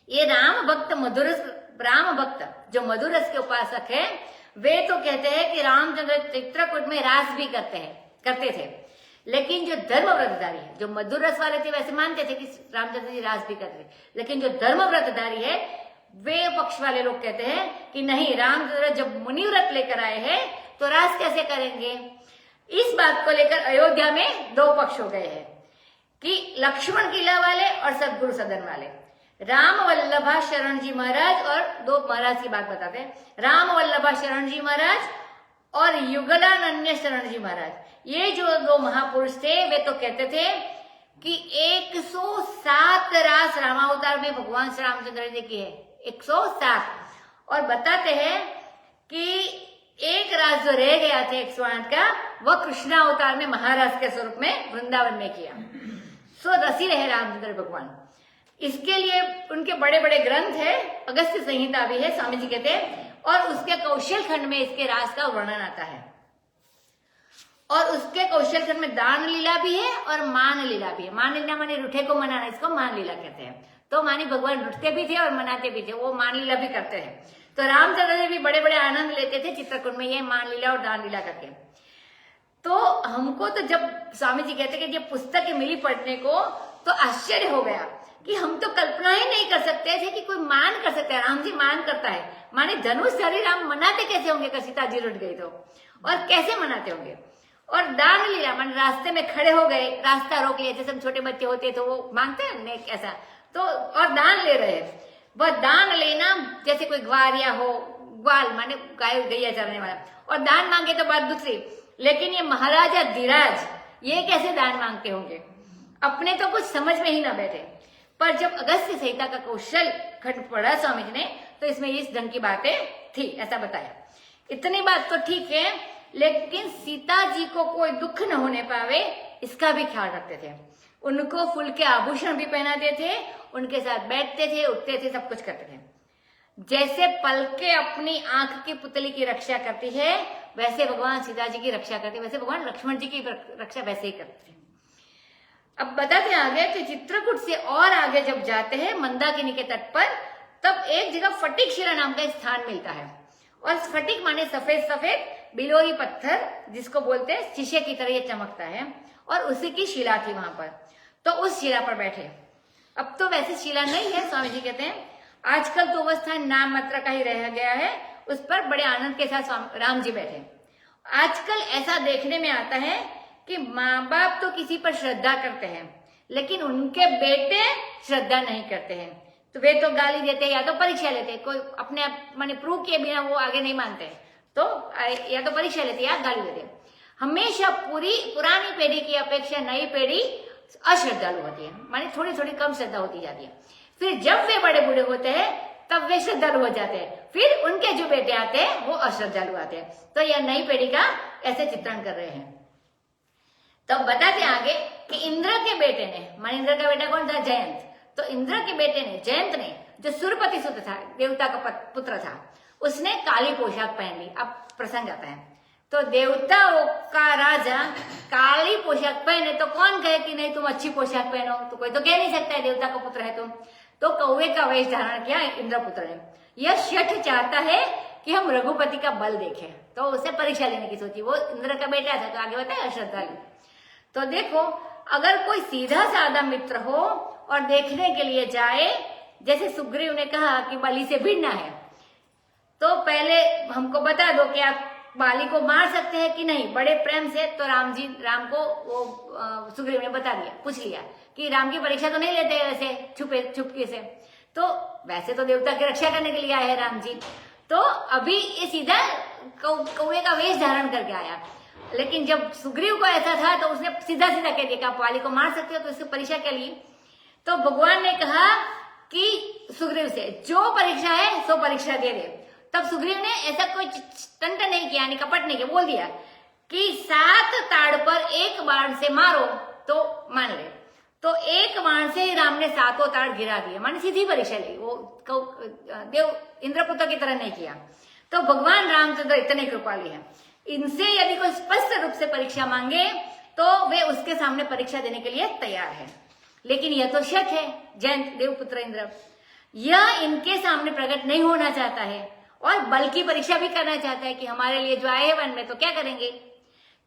ये राम भक्त जो मधुर रस के उपासक है, वे तो कहते हैं कि रामचंद्र चित्रकूट में रास भी करते थे। लेकिन जो धर्म व्रतधारी है, जो मधुर रस वाले थे वैसे मानते थे कि रामचंद्र जी रास भी करते थे, लेकिन जो धर्म व्रतधारी है वे पक्ष वाले लोग कहते हैं कि नहीं, रामचंद्र जब मुनि व्रत लेकर आए हैं तो रास कैसे करेंगे। इस बात को लेकर अयोध्या में दो पक्ष हो गए हैं कि लक्ष्मण किला वाले और सदगुरु सदन वाले। राम वल्लभा शरण जी महाराज और दो महाराज की बात बताते हैं, राम वल्लभा शरण जी महाराज और युगलानन्य शरण जी महाराज। ये जो दो महापुरुष थे वे तो कहते थे कि 107 रास रामावतार में भगवान श्री रामचंद्र जी की है, 107। और बताते हैं कि एक रास जो रह गया था 108 का, वह कृष्णावतार में महाराज के स्वरूप में वृंदावन में किया। सो रसी रहे रामचंद्र भगवान। इसके लिए उनके बड़े बड़े ग्रंथ है, अगस्त्य संहिता भी है, स्वामी जी कहते हैं, और उसके कौशल खंड में इसके रास का वर्णन आता है। और उसके कौशल खंड में दान लीला भी है और मान लीला भी है। मान लीला माने रूठे को मनाना, इसको मान लीला कहते हैं। तो मानी भगवान रुठते भी थे और मनाते भी थे, वो मान लीला भी करते हैं। तो रामचंद्र जी भी बड़े बड़े आनंद लेते थे चित्रकूट में ये मान लीला और दान लीला करके। तो हमको तो जब स्वामी जी कहते कि जब पुस्तक मिली पढ़ने को तो आश्चर्य हो गया कि हम तो कल्पना ही नहीं कर सकते थे कि कोई मान कर सकता है। राम जी मान करता है, माने धनुषधारी राम मनाते कैसे होंगे कि सीता जी रुठ गई तो, और कैसे मनाते होंगे। और दान लीला माने रास्ते में खड़े हो गए, रास्ता रोक लिया, जैसे हम छोटे बच्चे होते तो वो मांगते हैं नेक ऐसा, तो और दान ले रहे हैं। वह दान लेना जैसे कोई ग्वारिया हो, ग्वाल माने गाय गैया चरने वाला, और दान मांगे तो बात दूसरी। लेकिन ये महाराजा धीराज ये कैसे दान मांगते होंगे, अपने तो कुछ समझ में ही ना बैठे। पर जब अगस्त्य संहिता का कौशल खंड पढ़ा स्वामी जी ने तो इसमें इस ढंग की बातें थी, ऐसा बताया। इतनी बात तो ठीक है, लेकिन सीता जी को कोई दुख न होने पावे इसका भी ख्याल रखते थे। उनको फूल के आभूषण भी पहनाते थे, उनके साथ बैठते थे, उठते थे, सब कुछ करते थे। जैसे पलके अपनी आंख की पुतली की रक्षा करती है वैसे भगवान सीता जी की रक्षा करते, वैसे भगवान लक्ष्मण जी की रक्षा वैसे ही करते थे। अब बताते हैं आगे कि चित्रकूट से और आगे जब जाते हैं मंदाकिनी के तट पर, तब एक जगह फटिक शिला नाम का स्थान मिलता है। और स्फटिक माने सफेद सफेद बिलोरी पत्थर, जिसको बोलते हैं शीशे की तरह ये चमकता है, और उसी की शिला थी वहां पर। तो उस शिला पर बैठे। अब तो वैसे शिला नहीं है, स्वामी जी कहते हैं आजकल तो वो स्थान नाम मात्र का ही रह गया है। उस पर बड़े आनंद के साथ राम जी बैठे। आजकल ऐसा देखने में आता है कि माँ बाप तो किसी पर श्रद्धा करते हैं लेकिन उनके बेटे श्रद्धा नहीं करते हैं, तो वे तो गाली देते हैं या तो परीक्षा लेते हैं। कोई अपने आप माने प्रूव किए बिना वो आगे नहीं मानते, तो या तो परीक्षा लेते या गाली देते। हमेशा पुरानी पीढ़ी की अपेक्षा नई पीढ़ी अश्रद्धालु होती है, माने थोड़ी थोड़ी कम श्रद्धा होती जाती है। फिर जब वे बड़े बूढ़े होते हैं तब वे श्रद्धालु हो जाते हैं, फिर उनके जो बेटे आते हैं वो अश्रद्धालु आते हैं। तो यह नई पीढ़ी का ऐसे चित्रण कर रहे हैं। तो बताते आगे कि इंद्र के बेटे ने, मान इंद्र का बेटा कौन था, जयंत। तो इंद्र के बेटे ने, जयंत ने, जो सुरपति सुत था, देवता का पुत्र था, उसने काली पोशाक पहन ली। अब प्रसंग आता है, तो देवताओं का राजा काली पोशाक पहने तो कौन कहे कि नहीं तुम अच्छी पोशाक पहनो, तो कोई तो कह नहीं सकता है देवता का पुत्र है तुम। तो कौवे का वेश धारण किया इंद्रपुत्र ने। यह शठ चाहता है कि हम रघुपति का बल देखें, तो उसे परीक्षा लेने की सोची। वो इंद्र का बेटा था, तो आगे बताए अश्रद्धालु। तो देखो, अगर कोई सीधा साधा मित्र हो और देखने के लिए जाए, जैसे सुग्रीव ने कहा कि बलि से भिड़ना है, तो पहले हमको बता दो कि आप बाली को मार सकते हैं कि नहीं, बड़े प्रेम से। तो राम को वो सुग्रीव ने बता दिया, पूछ लिया कि राम की परीक्षा तो नहीं लेते वैसे चुपके से, तो वैसे तो देवता की रक्षा करने के लिए आए हैं राम जी। तो अभी ये सीधा कौवे का वेश धारण करके आया। लेकिन जब सुग्रीव को ऐसा था तो उसने सीधा सीधा कह दिया कि आप बाली को मार सकते हो, तो इसकी परीक्षा के लिए। तो भगवान ने कहा कि सुग्रीव से जो परीक्षा है सो परीक्षा दे दे। तब सुग्रीव ने ऐसा कोई तंत्र नहीं किया, कपट नहीं किया, बोल दिया कि 7 ताड़ पर एक बाण से मारो तो मान ले। तो एक बाण से ही राम ने 7 ताड़ गिरा दिए, माने सीधी परीक्षा ली। वो देव इंद्रपुत्र की तरह नहीं किया। तो भगवान रामचंद्र इतने कृपालु हैं, इनसे यदि कोई स्पष्ट रूप से परीक्षा मांगे तो वे उसके सामने परीक्षा देने के लिए तैयार है। लेकिन यह तो शक है, जयंत देवपुत्र इंद्र। यह इनके सामने प्रकट नहीं होना चाहता है और बल की परीक्षा भी करना चाहता है कि हमारे लिए जो आए हैं वन में तो क्या करेंगे।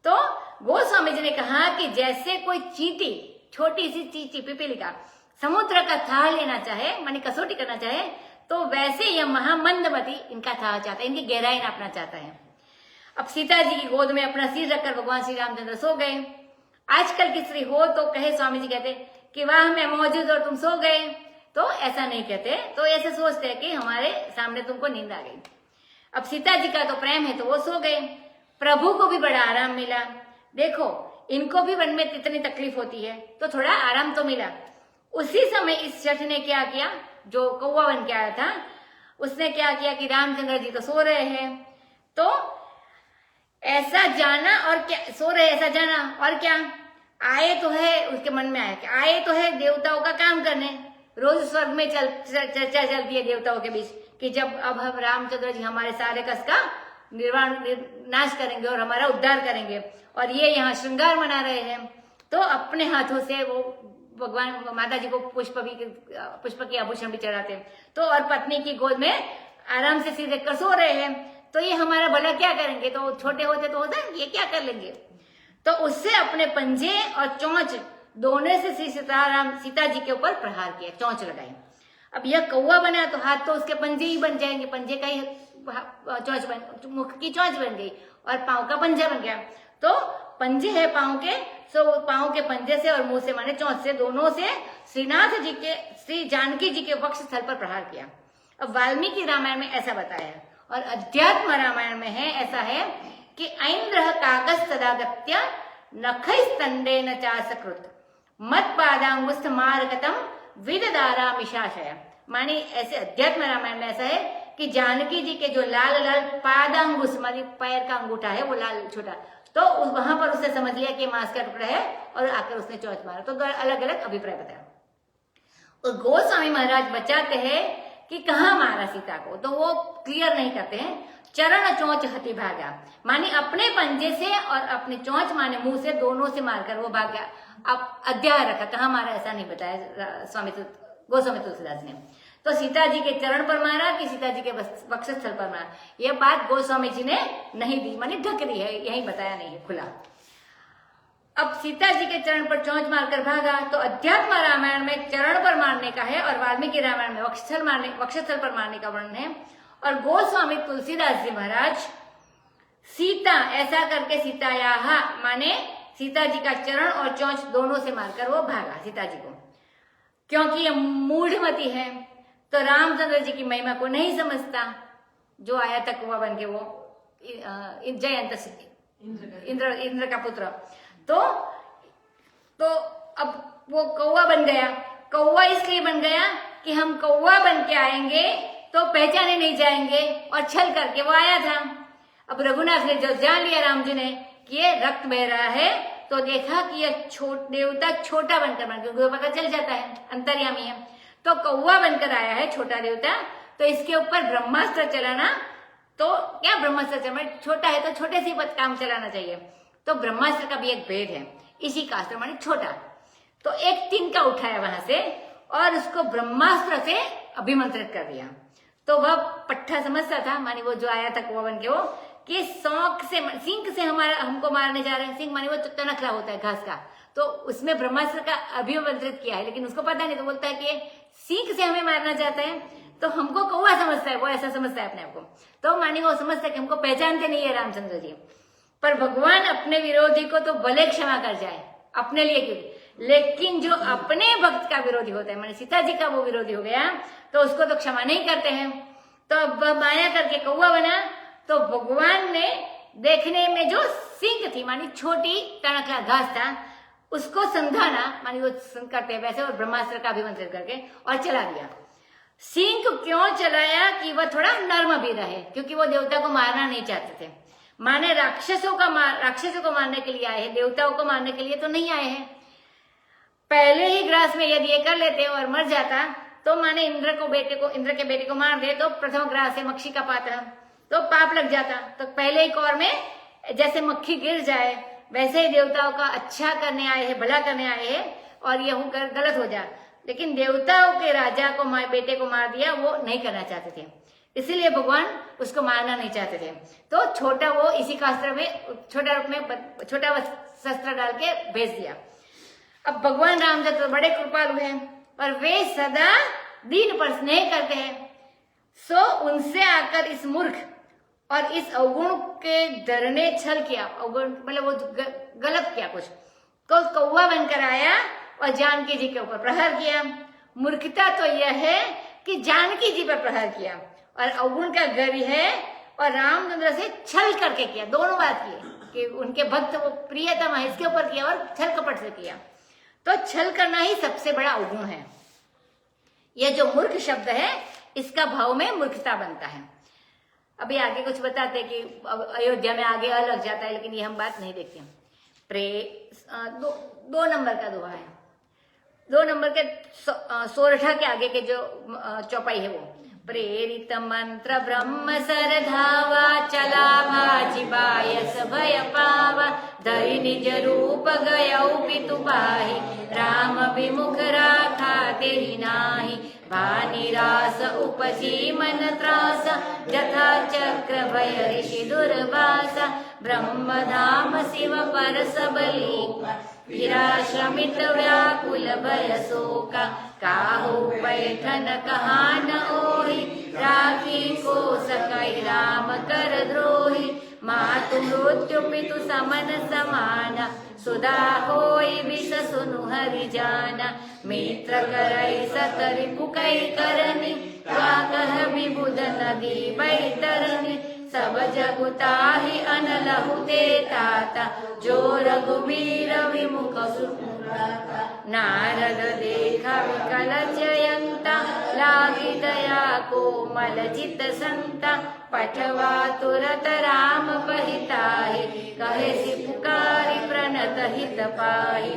तो गोस्वामी जी ने कहा कि जैसे कोई चींटी, छोटी सी चींटी पिपीलिका समुद्र का थाह लेना चाहे, मानी कसौटी करना चाहे, तो वैसे यह महामंदमती इनका थाह चाहता है, इनकी गहराई नापना चाहता है। अब सीता जी की गोद में अपना सिर रखकर भगवान श्री रामचंद्र सो गए। आजकल की स्त्री हो तो कहे, स्वामी जी कहते कि वाह मैं मौजूद और तुम सो गए, तो ऐसा नहीं कहते, तो ऐसे सोचते हैं कि हमारे सामने तुमको नींद आ गई। अब सीता जी का तो प्रेम है तो वो सो गए। प्रभु को भी बड़ा आराम मिला। देखो इनको भी वन में इतनी तकलीफ होती है तो थोड़ा आराम तो मिला। उसी समय इस शठ ने क्या किया, जो कौवा बन के आया था, उसने क्या किया कि रामचंद्र जी तो सो रहे हैं, तो ऐसा जाना और क्या, सो रहे ऐसा जाना और क्या, आए तो है, उसके मन में आया कि आए तो है देवताओं का काम करने। रोज स्वर्ग में चर्चा चलती है देवताओं के बीच कि जब अब हम रामचंद्र जी हमारे सारे कष्ट का नाश करेंगे और हमारा उद्धार करेंगे, और ये यहाँ श्रृंगार मना रहे हैं, तो अपने हाथों से वो भगवान माता जी को पुष्प के आभूषण भी चढ़ाते हैं, तो और पत्नी की गोद में आराम से सिर रखकर सो रहे हैं, तो ये हमारा भला क्या करेंगे। तो छोटे होते तो होता है ये क्या कर लेंगे, तो उससे अपने पंजे और चोंच दोनों से श्री सीता जी के ऊपर प्रहार किया, चोंच लगाई। अब यह कौवा बना तो हाथ तो उसके पंजे ही बन जाएंगे, पंजे का ही चोंच बन, मुख की चोंच बन गई और पांव का पंजा बन गया। तो पंजे है पांव के, सो पांव के पंजे से और मुंह से माने चोंच से, दोनों से श्रीनाथ जी के, श्री जानकी जी के वक्ष स्थल पर प्रहार किया। अब वाल्मीकि रामायण में ऐसा बताया है, और अध्यात्म रामायण में है ऐसा है कि ऐन्द्र काकस तदागत्य नखैस्तंडे न चासकृत मत पादांगुस्थ मारकतम विददारा मिशाशय। मानी ऐसे अध्यात्म रामायण में ऐसा है कि जानकी जी के जो लाल लाल पादांगुस मानी पैर का अंगूठा है वो लाल छोटा, तो वहां पर उसने समझ लिया कि मांस का टुकड़ा है और आकर उसने चोंच मारा। तो अलग अलग अभिप्राय बताया। और गोस्वामी महाराज बचाते हैं कि कहाँ मारा सीता को, तो वो क्लियर नहीं करते हैं। चरण चोंच हति भागा, माने अपने पंजे से और अपने चोंच माने मुंह से, दोनों से मारकर वो भाग गया। अब अध्याय रखा, कहाँ मारा ऐसा नहीं बताया गोस्वामी तुलसीदास ने। तो सीता जी के चरण पर मारा कि सीता जी के वक्षस्थल पर मारा, यह बात गोस्वामी जी ने नहीं दी, माने ढक दी है, यही बताया नहीं है खुला। अब सीता जी के चरण पर चोंच मारकर भागा, तो अध्यात्म रामायण में चरण पर मारने का है और वाल्मीकि रामायण में वक्षस्थल पर मारने का वर्णन है। और गोस्वामी तुलसीदास जी महाराज सीता ऐसा करके सीतायाह माने सीता जी का चरण और चोंच दोनों से मारकर वो भागा सीता जी को, क्योंकि ये मूढ़मती है, तो रामचंद्र जी की महिमा को नहीं समझता। जो आया था कुआं बन के, वो जयंत इंद्र का पुत्र, तो अब वो कौवा बन गया। कौवा इसलिए बन गया कि हम कौवा बन के आएंगे तो पहचाने नहीं जाएंगे, और छल करके वो आया था। अब रघुनाथ ने जब जान लिया राम जी ने कि ये रक्त बह रहा है, तो देखा कि यह देवता छोटा बनकर बन, क्योंकि पता चल जाता है अंतर्यामी है, तो कौवा बनकर आया है छोटा देवता, तो इसके ऊपर ब्रह्मास्त्र चलाना, तो क्या ब्रह्मास्त्र चलाना, छोटा है तो छोटे से काम चलाना चाहिए, तो ब्रह्मास्त्र का भी एक भेद है इसी का अस्त्र माने छोटा। तो एक तिनका उठाया वहां से और उसको ब्रह्मास्त्र से अभिमंत्रित कर दिया। तो वह पट्टा समझता था, मानी वो जो आया था कौवा बन के, वो कि शौक से सिंह से हमको मारने जा रहे हैं। सिंह मानी वो तनखला होता है घास का, तो उसमें ब्रह्मास्त्र का अभिमंत्रित किया है, लेकिन उसको पता नहीं, तो बोलता है कि सिंह से हमें मारना चाहता है, तो हमको कौवा समझता है, वो ऐसा समझता है अपने आप को। तो मानी वो समझता है कि हमको पहचानते नहीं है रामचंद्र जी, पर भगवान अपने विरोधी को तो भले क्षमा कर जाए, अपने लिए क्यों, लेकिन जो अपने भक्त का विरोधी होता है, माने सीता जी का वो विरोधी हो गया, तो उसको तो क्षमा नहीं करते हैं। तो अब माया करके कौवा बना, तो भगवान ने देखने में जो सिंह थी मानी छोटी तनखला घास था, उसको संधाना, मानी वो करते हैं वैसे, और ब्रह्मास्त्र का अभिमंत्रित करके और चला दिया। सिंह क्यों चलाया कि वह थोड़ा नर्म भी रहे, क्योंकि वो देवता को मारना नहीं चाहते थे। माने राक्षसों को मारने के लिए आए हैं, देवताओं को मारने के लिए तो नहीं आए हैं। पहले ही ग्रास में यदि ये कर लेते और मर जाता, तो माने इंद्र के बेटे को मार दे, तो प्रथम ग्रास है मक्खी का पात्र, तो पाप लग जाता। तो पहले ही कौर में जैसे मक्खी गिर जाए, वैसे ही देवताओं का अच्छा करने आए हैं, भला करने आए हैं, और ये होकर गलत हो जाए, लेकिन देवताओं के राजा को बेटे को मार दिया, वो नहीं करना चाहते थे, इसीलिए भगवान उसको मारना नहीं चाहते थे। तो छोटा वो इसी का अस्त्र में छोटा रूप में छोटा शस्त्र डाल के भेज दिया। अब भगवान रामचंद्र बड़े कृपालु हैं और वे सदा दीन पर स्नेह करते हैं। सो उनसे आकर इस मूर्ख और इस अवगुण के दर ने छल किया, अवगुण मतलब वो गलत किया कुछ, तो कौवा बनकर आया और जानकी जी के ऊपर प्रहार किया। मूर्खता तो यह है कि जानकी जी पर प्रहार किया, और अवगुण का घर है और रामचंद्र से छल करके किया। दोनों बात किए कि उनके भक्त वो प्रियतम है, इसके ऊपर किया और छल कपट से किया। तो छल करना ही सबसे बड़ा अवगुण है। यह जो मूर्ख शब्द है, इसका भाव में मूर्खता बनता है। अभी आगे कुछ बताते हैं कि अयोध्या में आगे अलग जाता है, लेकिन ये हम बात नहीं देखते। दो नंबर का दोहा है, 2 नंबर के सोरठा के आगे के जो चौपाई है वो, प्रेरित मंत्र ब्रह्म सरधावा चला भाजी बायस भय पावा धरि निज रूप गयौ पितु पाहि राम विमुख राखा तेहि नाही भानि रास उपजी मन त्रास जथा चक्र भय ऋषि दुर्वासा ब्रह्म धाम शिव पर सबली विराश्रमित व्याकुल भय शोका काहू पैठन कहा न ओहि राखी को सकई राम कर द्रोही मातु मृत्यु पितु समन समाना सुधा होई विष सुनु हरि जाना मित्र करई सतरि पुकई करनी कह विबुध नदी बैतरनी सब जगुताहि अनलहु ते ताता जो रघुवीर विमुख सुपुराता नारद देखा विकल जयंता लागी दया कोमल चित संता पठवा तुरत राम पहिताहि कहे सि पुकारी प्रणत हित पाहि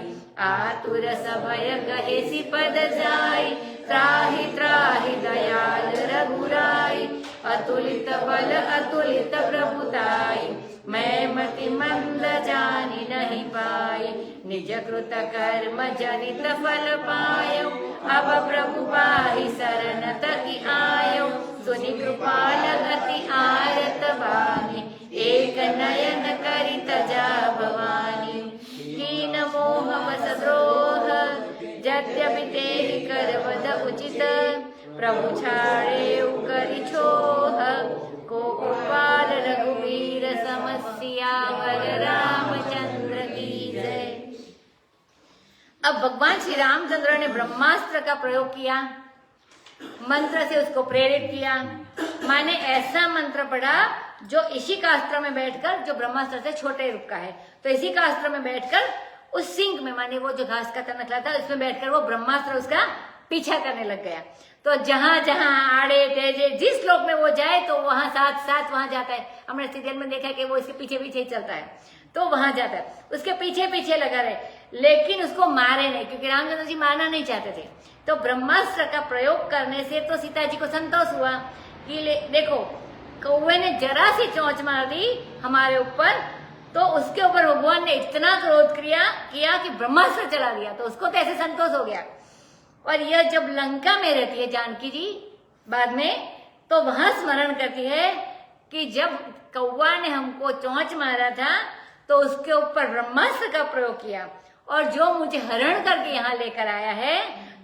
आतुर सभय कहे सि पद जाई त्राहि त्राहि दयाल रघुराई अतुलित बल अतुलित प्रभुताई मैं मति मंद जानी नहीं पाई निज कृत कर्म जनित फल पायो अब प्रभु पाहि शरण तकी आयो सुनि कृपाल गति आरत बानी एक नयन करि तजा भवानी कीन मोह बस द्रोह यद्यपि तेहि करवद उचित प्रभु छाड़े करि छोह को कृपाल रघुवीर समस्या वर रामचंद्र की जय। अब भगवान श्री रामचंद्र ने ब्रह्मास्त्र का प्रयोग किया, मंत्र से उसको प्रेरित किया। माने ऐसा मंत्र पढ़ा जो इसी का अस्त्र में बैठकर, जो ब्रह्मास्त्र से छोटे रूप का है, तो इसी का अस्त्र में बैठकर उस सिंह में, माने वो जो घास का तना निकला था उसमें बैठकर वो ब्रह्मास्त्र उसका पीछा करने लग गया। तो जहां जहां आड़े तेजे जिस श्लोक में वो जाए तो वहां साथ साथ वहां जाता है। हमने सीरियल में देखा है कि वो इसके पीछे पीछे ही चलता है, तो वहां जाता है, उसके पीछे पीछे लगा रहे, लेकिन उसको मारे नहीं, क्योंकि रामचंद्र जी मारना नहीं चाहते थे। तो ब्रह्मास्त्र का प्रयोग करने से तो सीता जी को संतोष हुआ कि देखो कौवे ने जरा सी चोंच मार दी हमारे ऊपर, तो उसके ऊपर भगवान ने इतना क्रोध किया कि ब्रह्मास्त्र चला दिया, तो उसको तो ऐसे संतोष हो गया। और यह जब लंका में रहती है जानकी जी बाद में, तो वहां स्मरण करती है कि जब कौवा ने हमको चोंच मारा था तो उसके ऊपर ब्रह्मास्त्र का प्रयोग किया, और जो मुझे हरण करके यहाँ लेकर आया है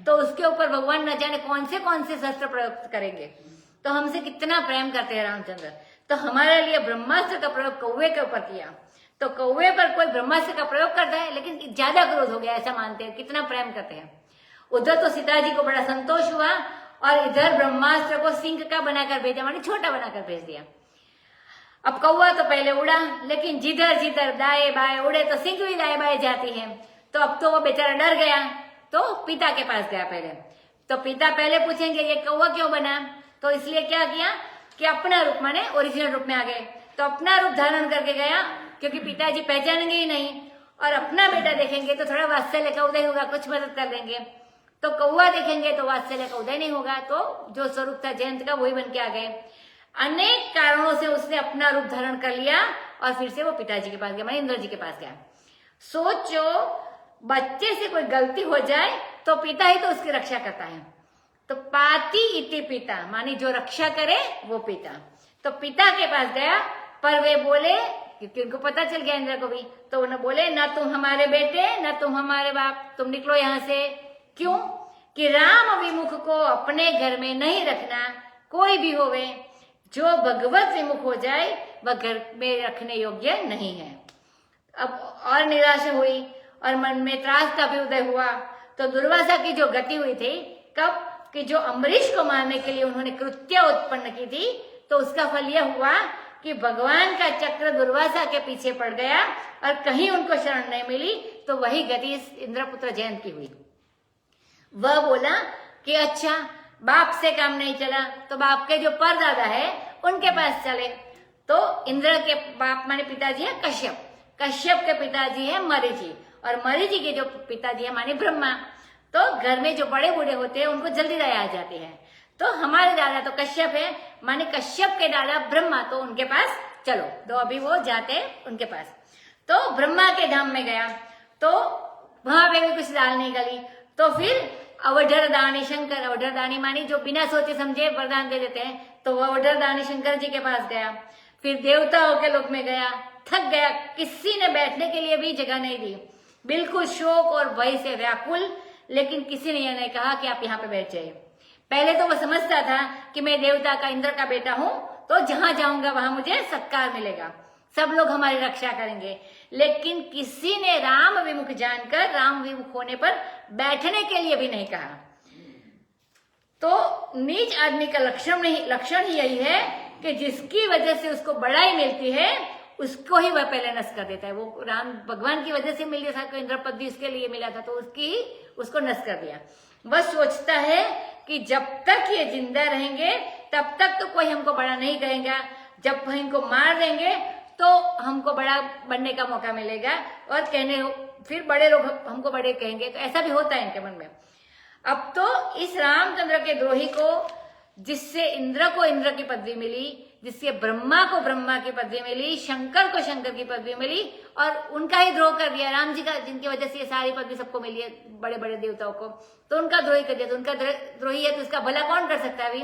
तो उसके ऊपर भगवान न जाने कौन से शस्त्र प्रयोग करेंगे। तो हमसे कितना प्रेम करते हैं रामचंद्र, तो हमारे लिए ब्रह्मास्त्र का प्रयोग कौवे के ऊपर किया। तो कौवे पर कोई ब्रह्मास्त्र का प्रयोग करता है, लेकिन ज्यादा क्रोध हो गया, ऐसा मानते हैं, कितना प्रेम करते हैं। उधर तो सीता जी को बड़ा संतोष हुआ, और इधर ब्रह्मास्त्र को सिंह का बनाकर भेजा, माने छोटा बनाकर भेज दिया। अब कौवा तो पहले उड़ा, लेकिन जिधर जिधर दाएं बाएं उड़े तो सिंह भी दाएं बाएं जाती है। तो अब तो वो बेचारा डर गया, तो पिता के पास गया पहले। तो पिता पहले पूछेंगे ये कौवा क्यों बना, तो इसलिए क्या किया कि अपना रूप, माने ओरिजिनल रूप में आ गए। तो अपना रूप धारण करके गया, क्योंकि पिताजी पहचानेंगे ही नहीं, और अपना बेटा देखेंगे तो थोड़ा वात्सल्य का उदय होगा, कुछ मदद कर देंगे। तो कौवा देखेंगे तो वात्सल्य का उदय नहीं होगा, तो जो स्वरूप था जयंत का वही बन के आ गए। अनेक कारणों से उसने अपना रूप धारण कर लिया, और फिर से वो पिताजी के पास गया, माने इंद्र जी के पास गया। सोचो बच्चे से कोई गलती हो जाए तो पिता ही तो उसकी रक्षा करता है। तो पाति इति पिता, मानी जो रक्षा करे वो पिता। तो पिता के पास गया, पर वे बोले, क्योंकि उनको पता चल गया इंद्र को भी, तो उन्हें बोले ना तुम हमारे बेटे ना तुम हमारे बाप, तुम निकलो यहाँ से। क्यों? कि राम विमुख को अपने घर में नहीं रखना, कोई भी होवे, जो भगवत विमुख हो जाए वह घर में रखने योग्य नहीं है। अब और निराशा हुई और मन में त्रास का भी उदय हुआ। तो दुर्वासा की जो गति हुई थी, कब कि जो अम्बरीश को मारने के लिए उन्होंने कृत्य उत्पन्न की थी, तो उसका फल यह हुआ कि भगवान का चक्र दुर्वासा के पीछे पड़ गया और कहीं उनको शरण नहीं मिली। तो वही गति इंद्रपुत्र जयंत की हुई। वह बोला कि अच्छा बाप से काम नहीं चला तो बाप के जो परदादा है उनके पास चले। तो इंद्र के बाप माने पिताजी है कश्यप, कश्यप के पिताजी है मरीचि, और मरीचि के जो पिताजी है माने ब्रह्मा। तो घर में जो बड़े बूढ़े होते हैं उनको जल्दी दया आ जाती है। तो हमारे दादा तो कश्यप है, माने कश्यप के दादा ब्रह्मा, तो उनके पास चलो। तो अभी वो जाते उनके पास। तो ब्रह्मा के धाम में गया तो वहां पे भी कुछ दाल नहीं गली। तो फिर अवधर दानी शंकर, अवधर दानी मानी जो बिना सोचे समझे वरदान दे देते हैं, तो वो अवधर दानी शंकर जी के पास गया। फिर देवताओं के लोक में गया, थक गया, किसी ने बैठने के लिए भी जगह नहीं दी, बिल्कुल शोक और भय से व्याकुल। लेकिन किसी ने यह नहीं कहा कि आप यहाँ पे बैठ जाइए। पहले तो वो समझता था कि मैं देवता का, इंद्र का बेटा हूं, तो जहां जाऊंगा वहां मुझे सत्कार मिलेगा, सब लोग हमारी रक्षा करेंगे। लेकिन किसी ने राम विमुख जानकर राम विमुख होने पर बैठने के लिए भी नहीं कहा। तो नीच आदमी का लक्षण ही यही है कि जिसकी वजह से उसको बड़ाई मिलती है उसको ही वह पहले नष्ट कर देता है। वो राम भगवान की वजह से मिल गया था, कोई इंद्र पद भी उसके लिए मिला था, तो उसको नष्ट कर दिया। वह सोचता है कि जब तक ये जिंदा रहेंगे तब तक तो कोई हमको बड़ा नहीं कहेगा, जब इनको मार देंगे तो हमको बड़ा बनने का मौका मिलेगा और फिर बड़े लोग हमको बड़े कहेंगे। तो ऐसा भी होता है इनके मन में। अब तो इस रामचंद्र के द्रोही को, जिससे इंद्र को इंद्र की पदवी मिली, जिससे ब्रह्मा को ब्रह्मा की पदवी मिली, शंकर को शंकर की पदवी मिली, और उनका ही द्रोह कर दिया राम जी का, जिनकी वजह से ये सारी पदवी सबको मिली है, बड़े बड़े देवताओं को, तो उनका द्रोही कर दिया। तो उनका द्रोही है तो उसका भला कौन कर सकता है अभी?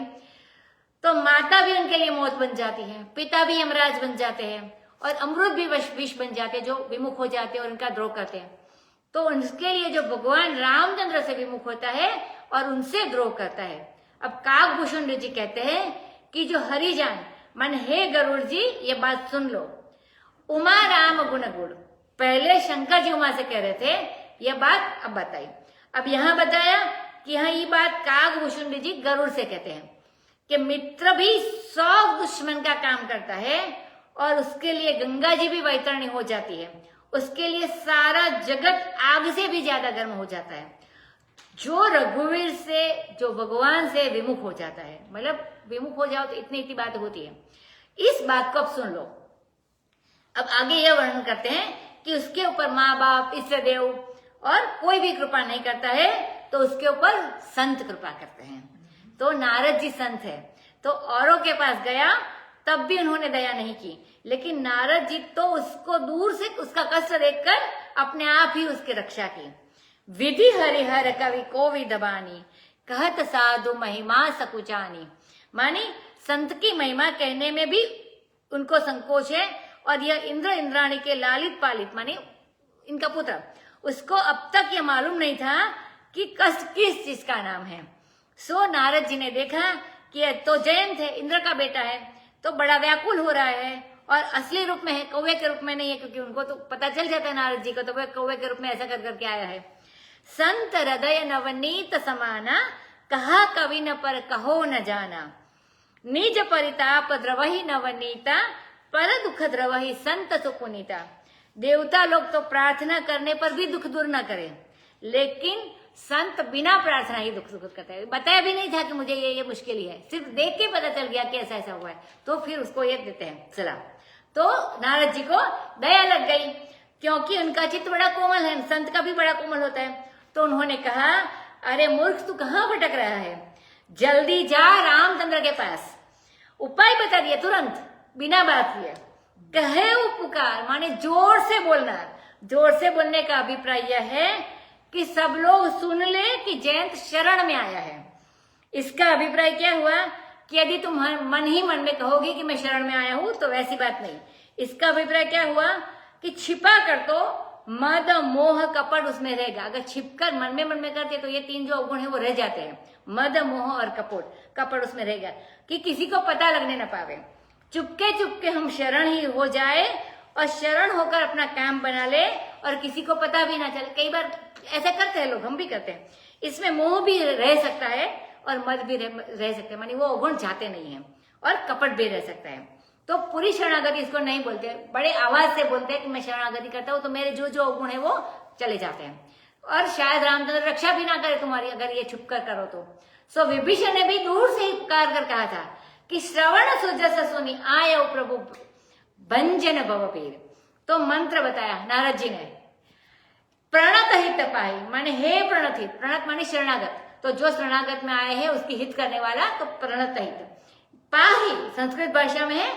तो माता भी उनके लिए मौत बन जाती है, पिता भी यमराज बन जाते हैं, और अमृत भी विष बन जाते हैं जो विमुख हो जाते हैं और उनका द्रोह करते हैं। तो उनके लिए जो भगवान रामचंद्र से विमुख होता है और उनसे द्रोह करता है। अब काकभूषण जी कहते हैं कि जो हरिजान मन, हे गरुड़ जी ये बात सुन लो, उमा राम गुण गुण। पहले शंकर जी उमा से कह रहे थे, यह बात अब बताई। अब यहां बताया कि हाँ ये बात काकभूषण जी गरुड़ से कहते हैं कि मित्र भी 100 दुश्मन का काम करता है और उसके लिए गंगा जी भी वैतरणी हो जाती है, उसके लिए सारा जगत आग से भी ज्यादा गर्म हो जाता है। जो रघुवीर से, जो भगवान से विमुख हो जाता है, मतलब विमुख हो जाओ तो इतनी बात होती है। इस बात को अब सुन लो। अब आगे यह वर्णन करते हैं कि उसके ऊपर माँ बाप, इष्ट देव और कोई भी कृपा नहीं करता है, तो उसके ऊपर संत कृपा करते हैं। तो नारद जी संत है, तो औरों के पास गया तब भी उन्होंने दया नहीं की, लेकिन नारद जी तो उसको दूर से उसका कष्ट देखकर अपने आप ही उसकी रक्षा की। विधि हरिहर कवि को विदबानी, कहत साधु महिमा सकुचानी। मानी संत की महिमा कहने में भी उनको संकोच है, और यह इंद्र इंद्राणी के लालित पालित मानी इनका पुत्र, उसको अब तक यह मालूम नहीं था कि कष्ट किस चीज का नाम है। सो नारद जी ने देखा कि तो जयंत है, इंद्र का बेटा है, तो बड़ा व्याकुल हो रहा है, और असली रूप में है, कौवे के रूप में नहीं है, क्योंकि उनको तो पता चल जाता है नारद जी को, तो वह कौवे के रूप में ऐसा कर करके आया है। संत हृदय नवनीत समाना, कहा कवि न पर कहो न जाना। निज परिताप द्रवही नवनीता, पर दुख द्रवही संत सुपुनीता। देवता लोग तो प्रार्थना करने पर भी दुख दूर न करे, लेकिन संत बिना प्रार्थना ही दुख सुख करता है। बताया भी नहीं था कि मुझे ये मुश्किल ही है, सिर्फ देख के पता चल गया कि ऐसा ऐसा हुआ है, तो फिर उसको ये देते हैं सलाह। तो नारद जी को दया लग गई, क्योंकि उनका चित्त बड़ा कोमल है, संत का भी बड़ा कोमल होता है। तो उन्होंने कहा, अरे मूर्ख तू कहाँ भटक रहा है, जल्दी जा रामचंद्र के पास। उपाय बता दिया तुरंत, बिना बात किए। कहे वो पुकार, माने जोर से बोलना। जोर से बोलने का अभिप्राय यह है कि सब लोग सुन ले कि जयंत शरण में आया है। इसका अभिप्राय क्या हुआ कि यदि तुम मन ही मन में कहोगी कि मैं शरण में आया हूं तो वैसी बात नहीं। इसका अभिप्राय क्या हुआ कि छिपा कर तो मद मोह कपट उसमें रहेगा। अगर छिपकर मन में करते तो ये तीन जो अवगुण है वो रह जाते हैं, मद मोह और कपट उसमें रहेगा कि किसी को पता लगने न पावे। चुपके हम शरण ही हो जाए और शरण होकर अपना काम बना ले और किसी को पता भी ना चले। कई बार ऐसा करते हैं लोग, हम भी करते हैं। इसमें मोह भी रह सकता है और मद भी रह सकते हैं, मानी वो अवगुण जाते नहीं है, और कपट भी रह सकता है। तो पूरी शरणागति इसको नहीं बोलते, बड़े आवाज से बोलते हैं कि मैं शरणागति करता हूं तो मेरे जो जो अवगुण है वो चले जाते हैं। और शायद रामचंद्र रक्षा भी ना करे तुम्हारी, अगर ये छुप कर करो तो। सो विभीषण ने भी दूर से ही पुकार कर कहा था कि श्रवण सुजस सुनी आयो प्रभु भंजन भवपीर। तो मंत्र बताया नारद जी ने, प्रणत हित पाही, माने हे प्रणत हित, प्रणत माने शरणागत, तो जो शरणागत में आए हैं उसकी हित करने वाला, तो प्रणत हित। पाही संस्कृत भाषा में है,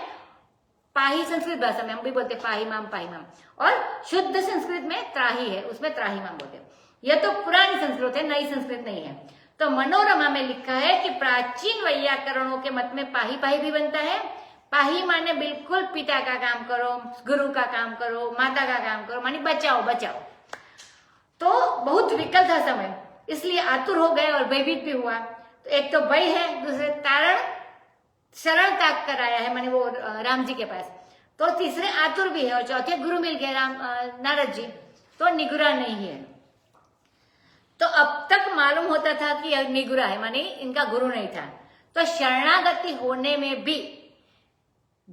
पाही संस्कृत भाषा में हम भी बोलते पाही माम, और शुद्ध संस्कृत में त्राही है, उसमें त्राही माम बोलते हैं। यह तो पुरानी संस्कृत है, नई संस्कृत नहीं है। तो मनोरमा में लिखा है कि प्राचीन वैयाकरणों के मत में पाही भी बनता है। पाही माने बिल्कुल पिता का काम करो, गुरु का काम करो, माता का काम करो, माने बचाओ। तो बहुत विकल था समय, इसलिए आतुर हो गए और भयभीत भी हुआ। तो एक तो भय है, दूसरे तारण शरण त्याग कर आया है, माने वो राम जी के पास। तो तीसरे आतुर भी है, और चौथे गुरु मिल गए नारद जी, तो निगुरा नहीं है। तो अब तक मालूम होता था कि यह निगुरा है, माने इनका गुरु नहीं था। तो शरणागति होने में भी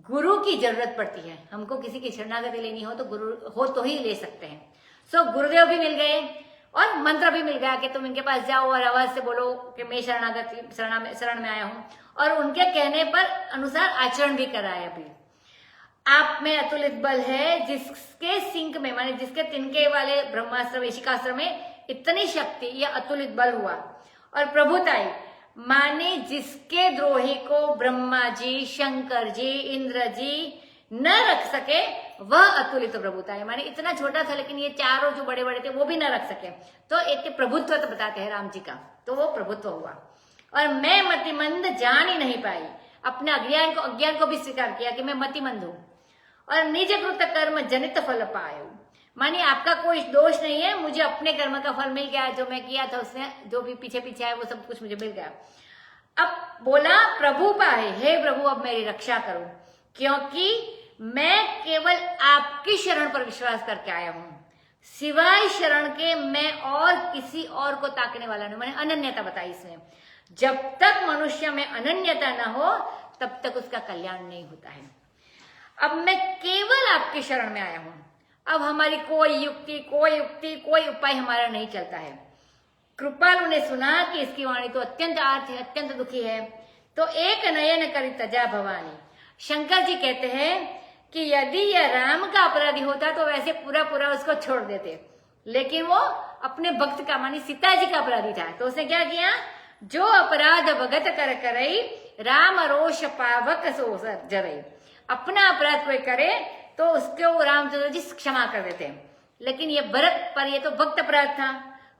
गुरु की जरूरत पड़ती है। हमको किसी की शरणागति लेनी हो तो गुरु हो तो ही ले सकते हैं। सो गुरुदेव भी मिल गए और मंत्र भी मिल गया कि तुम इनके पास जाओ और आवाज से बोलो कि मैं शरण में आया हूं, और उनके कहने पर अनुसार आचरण भी कराया। भी आप में अतुलित बल है, जिसके सिंक में, माने जिसके तिनके वाले ब्रह्मास्त्र वेशिकास्त्र में इतनी शक्ति, यह अतुलित बल हुआ। और प्रभुताई माने जिसके द्रोही को ब्रह्मा जी, शंकर जी, इंद्र जी न रख सके, वह अतुलित प्रभुता है। माने इतना छोटा था लेकिन ये चारों जो बड़े बड़े थे वो भी न रख सके। तो एक प्रभुत्व तो बताते हैं राम जी का, तो वो प्रभुत्व हुआ। और मैं मतिमंद जान ही नहीं पाई, अपने अज्ञान को भी स्वीकार किया कि मैं मतिमंद हूं। और निज कृत कर्म जनित फल पायो, मानी आपका कोई दोष नहीं है, मुझे अपने कर्म का फल मिल गया, जो मैं किया था उसने जो भी पीछे आया वो सब कुछ मुझे मिल गया। अब बोला प्रभु पाए, हे प्रभु अब मेरी रक्षा करो, क्योंकि मैं केवल आपकी शरण पर विश्वास करके आया हूं, सिवाय शरण के मैं और किसी और को ताकने वाला नहीं। मैंने अनन्यता बताई इसमें। जब तक मनुष्य में अनन्यता न हो तब तक उसका कल्याण नहीं होता है। अब मैं केवल आपकी शरण में आया हूं, अब हमारी कोई युक्ति कोई उपाय हमारा नहीं चलता है। कृपालु ने सुना कि इसकी वाणी तो अत्यंत आर्त है, अत्यंत दुखी है। तो एक नयन करी तजा भवानी, शंकर जी कहते हैं कि यदि यह राम का अपराधी होता तो वैसे पूरा उसको छोड़ देते, लेकिन वो अपने भक्त का, मानी सीता जी का अपराधी था। तो उसने क्या किया, जो अपराध भगत कर करई, राम रोष पावक सो जरई। अपना अपराध कोई करे तो उसको रामचंद्र जी क्षमा कर देते, लेकिन ये भरत पर ये तो भक्त अपराध था,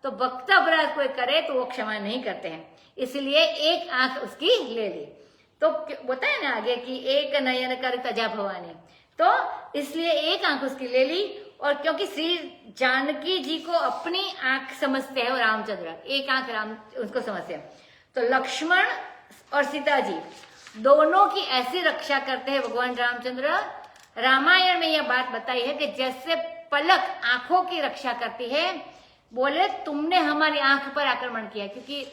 तो भक्त अपराध कोई करे तो वो क्षमा नहीं करते हैं। इसलिए एक आंख उसकी ले ली। तो बताए ना आगे कि एक नयन कर तजा भवानी, तो इसलिए एक आंख उसकी ले ली। और क्योंकि श्री जानकी जी को अपनी आंख समझते हैं और रामचंद्र एक आंख राम उसको समझते हैं, तो लक्ष्मण और सीता जी दोनों की ऐसी रक्षा करते हैं भगवान रामचंद्र। रामायण में यह बात बताई है कि जैसे पलक आंखों की रक्षा करती है, बोले तुमने हमारी आंख पर आक्रमण किया, क्योंकि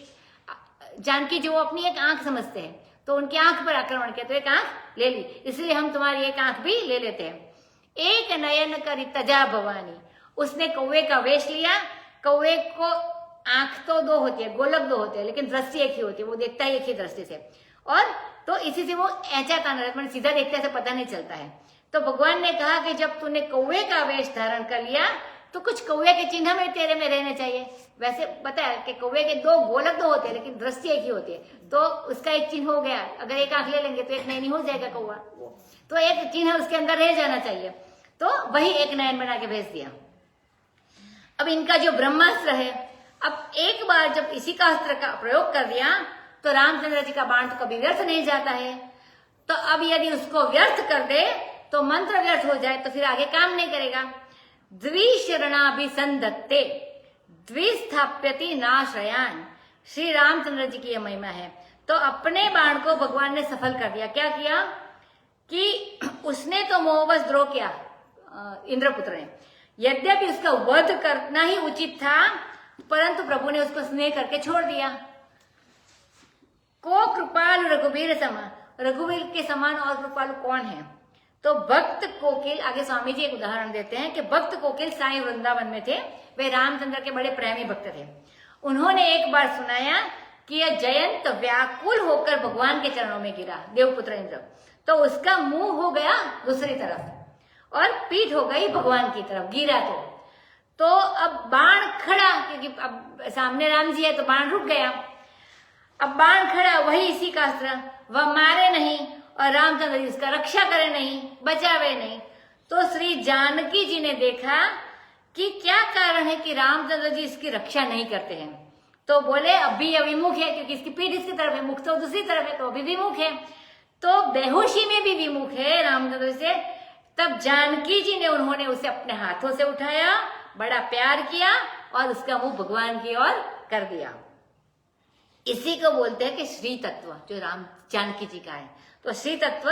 जानकी जी वो अपनी एक आंख समझते हैं, तो उनकी आंख पर आक्रमण किया तो एक आंख ले ली, इसलिए हम तुम्हारी एक आंख भी ले लेते हैं। एक नयन करी तजा भवानी, उसने कौवे का वेश लिया। कौवे को आंख तो दो होती है, गोलक दो होते हैं, लेकिन दृष्टि एक ही होती है, वो देखता है एक ही दृष्टि से, और तो इसी से वो ऐचा कान रहता है, सीधा देखते से पता नहीं चलता है। तो भगवान ने कहा कि जब तूने कौवे का वेश धारण कर लिया तो कुछ कौवे के चिन्ह में तेरे में रहने चाहिए। वैसे बताया कि कौवे के दो गोलक दो होते हैं लेकिन दृष्टि एक ही होती है, तो उसका एक चिन्ह हो गया। अगर एक आंख ले लेंगे तो एक नयनी हो जाएगा कौवा, तो एक चिन्ह उसके अंदर रह जाना चाहिए, तो वही एक नयन बना के भेज दिया। अब इनका जो ब्रह्मास्त्र है, अब एक बार जब इसी का अस्त्र का प्रयोग कर दिया तो रामचंद्र जी का बाण तो कभी व्यर्थ नहीं जाता है। तो अब यदि उसको व्यर्थ कर दे तो मंत्र व्यर्थ हो जाए तो फिर आगे काम नहीं करेगा। द्विशरणाभिसंधत्ते द्विस्थाप्यति नाश्रयान, श्री रामचंद्र जी की यह महिमा है। तो अपने बाण को भगवान ने सफल कर दिया। क्या किया कि उसने तो मोहवश द्रोह किया इंद्रपुत्र ने, यद्यपि उसका वध करना ही उचित था, परंतु प्रभु ने उसको स्नेह करके छोड़ दिया। को कृपालु रघुवीर समान, रघुवीर के समान और कृपालु कौन है? तो भक्त कोकिल, आगे स्वामी जी एक उदाहरण देते हैं कि भक्त कोकिल साईं वृंदावन में थे, वे रामचंद्र के बड़े प्रेमी भक्त थे। उन्होंने एक बार सुनाया कि यह जयंत व्याकुल होकर भगवान के चरणों में गिरा, देवपुत्र इंद्र, तो उसका मुंह हो गया दूसरी तरफ और पीठ हो गई भगवान की तरफ, गिरा तो अब बाण खड़ा, क्योंकि अब सामने राम जी है तो बाण रुक गया। अब बाण खड़ा, वही इसी का अस्त्र, वह मारे नहीं और रामचंद्र जी इसका रक्षा करे नहीं, बचावे नहीं। तो श्री जानकी जी ने देखा कि क्या कारण है कि रामचंद्र जी इसकी रक्षा नहीं करते हैं। तो बोले अभी अभिमुख है, क्योंकि इसकी पीठ इसकी तरफ है, मुख तो दूसरी तरफ है, तो अभी विमुख है, तो बेहोशी में भी विमुख है रामचंद्र से। तब जानकी जी ने उन्होंने उसे अपने हाथों से उठाया, बड़ा प्यार किया और उसका मुंह भगवान की ओर कर दिया। इसी को बोलते हैं कि श्री तत्व, जो राम जानकी जी का है। तो श्री तत्व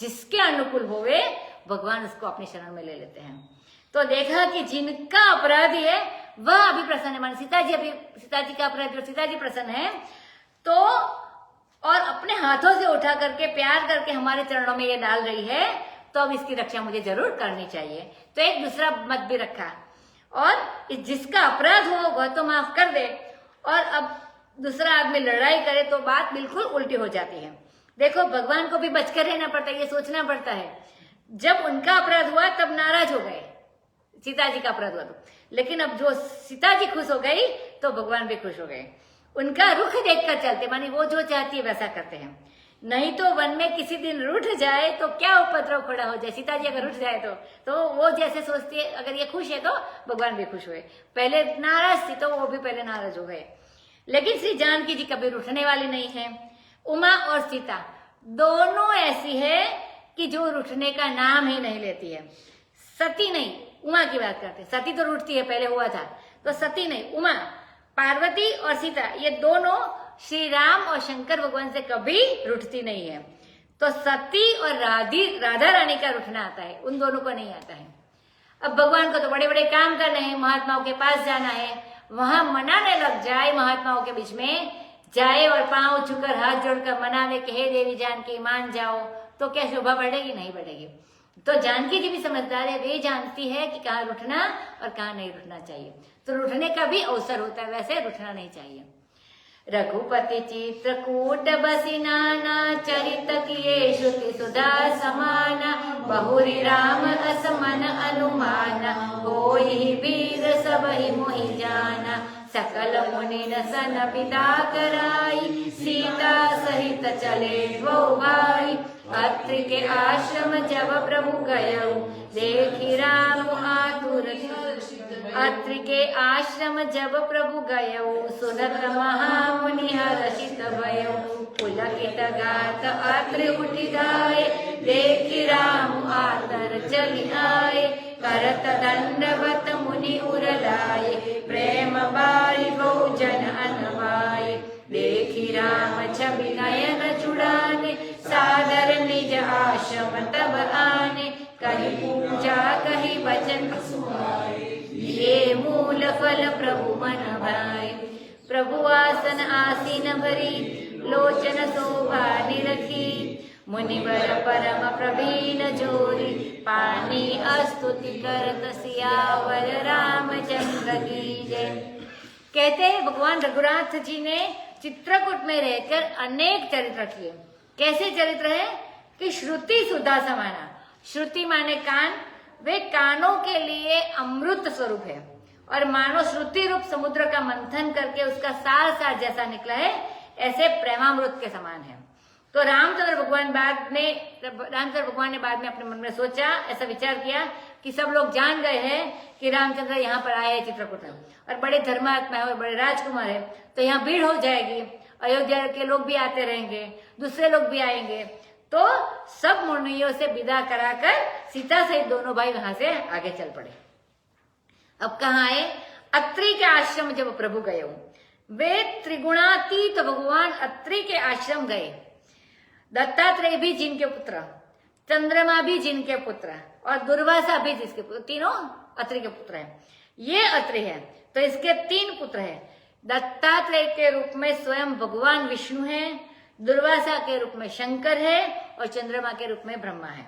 जिसके अनुकूल होवे भगवान उसको अपनी शरण में ले लेते हैं। तो देखा कि जिनका अपराधी है वह अभी प्रसन्न है, मान सीता जी का अपराधी और सीता जी प्रसन्न है, तो और अपने हाथों से उठा करके प्यार करके हमारे चरणों में ये डाल रही है, तो अब इसकी रक्षा मुझे जरूर करनी चाहिए। तो एक दूसरा मत भी रखा, और जिसका अपराध हो वह तो माफ कर दे, और अब दूसरा आदमी लड़ाई करे तो बात बिल्कुल उल्टी हो जाती है। देखो भगवान को भी बचकर रहना पड़ता है, ये सोचना पड़ता है। जब उनका अपराध हुआ तब नाराज हो गए, सीता जी का अपराध हुआ तो, लेकिन अब जो सीता जी खुश हो गई तो भगवान भी खुश हो गए। उनका रुख देखकर चलते, मानी वो जो चाहती है वैसा करते हैं। नहीं तो वन में किसी दिन रूठ जाए तो क्या उपद्रव खड़ा हो जाए। सीता जी अगर रूठ जाए तो वो जैसे सोचती है, अगर ये खुश है तो भगवान भी खुश हुए। पहले नाराज थी तो वो भी पहले नाराज हो गए। लेकिन श्री जानकी जी कभी रूठने वाली नहीं है। उमा और सीता दोनों ऐसी है कि जो रूठने का नाम ही नहीं लेती है। सती नहीं, उमा की बात करते, सती तो रूठती है, पहले हुआ था, तो सती नहीं, उमा, पार्वती और सीता, ये दोनों श्री राम और शंकर भगवान से कभी रूठती नहीं है। तो सती और राधा रानी का रूठना आता है, उन दोनों को नहीं आता है। अब भगवान को तो बड़े बड़े काम करने हैं, महात्माओं के पास जाना है, वहां मनाने लग जाए, महात्माओं के बीच में जाए और पांव छूकर हाथ जोड़कर मनाने के हे देवी जानकी मान जाओ, तो क्या शोभा बढ़ेगी? नहीं बढ़ेगी। तो जानकी जी भी समझदार है, वे जानती है कि कहाँ रुठना और कहाँ नहीं रुठना चाहिए। तो रुठने का भी अवसर होता है, वैसे रुठना नहीं चाहिए। रघुपति चित्रकूट बसी नाना, चरित किए श्रुति सुधा समाना, बहुरी राम असमन अनुमाना, होई वीर सबहि मोहि जाना, सकल मुनि सन पिता कराई, सीता सहित चले द्वौ भाई, अत्रि के आश्रम जब प्रभु गयौ, देखी राम आतुर, अत्रि के आश्रम जब प्रभु गयौ, सुनत महामुनि हर्षित भयौ, पुलकित गात अत्रि उठि जाए, देखी राम आतर चली आए, करत दंडवत मुनि उरलाए, प्रेम बारी बहुजन अनवाए, देखी राम छवि नयन चुड़ाने, सादर निज आश्रम तब आने, कही पूजा कही वचन सुहाए, ये मूल फल प्रभु मन भाए, प्रभु आसन आसीन भरी, लोचन शोभा निरखी, मुनिवर परम प्रवीण जोरी, पानी स्तुति करत सियावर रामचंद्र की जय। कहते हैं भगवान रघुनाथ जी ने चित्रकूट में रहकर अनेक चरित्र किए। कैसे चरित्र है कि श्रुति सुधा समाना, श्रुति माने कान, वे कानों के लिए अमृत स्वरूप है, और मानो श्रुति रूप समुद्र का मंथन करके उसका सार सार जैसा निकला है, ऐसे प्रेमामृत के समान है। तो रामचंद्र भगवान ने बाद में अपने मन में सोचा, ऐसा विचार किया कि कि सब लोग जान गए हैं कि रामचंद्र यहाँ पर आए हैं चित्रकूट में और बड़े धर्मात्मा है और बड़े राजकुमार है, तो यहाँ भीड़ हो जाएगी, अयोध्या के लोग भी आते रहेंगे, दूसरे लोग भी आएंगे। तो सब मुनियों से विदा कराकर सीता सहित दोनों भाई वहां से आगे चल पड़े। अब कहाँ आए? अत्रि के आश्रम जब प्रभु गए हो, वे त्रिगुणातीत भगवान अत्रि के आश्रम गए। दत्तात्रेय भी जिनके पुत्र, चंद्रमा भी जिनके पुत्र और दुर्वासा भी जिसके पुत्र, तीनों अत्रि के पुत्र हैं। ये अत्रि है तो इसके 3 पुत्र हैं। दत्तात्रेय के रूप में स्वयं भगवान विष्णु है, दुर्वासा के रूप में शंकर है और चंद्रमा के रूप में ब्रह्मा है।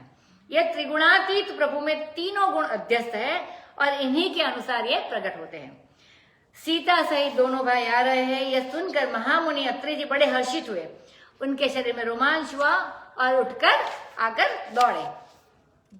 ये त्रिगुणातीत प्रभु में तीनों गुण अध्यस्त है और इन्हीं के अनुसार ये प्रकट होते हैं। सीता सहित दोनों भाई आ रहे हैं, यह सुनकर महामुनि अत्रि जी बड़े हर्षित हुए। उनके शरीर में रोमांच हुआ और उठकर आकर दौड़े।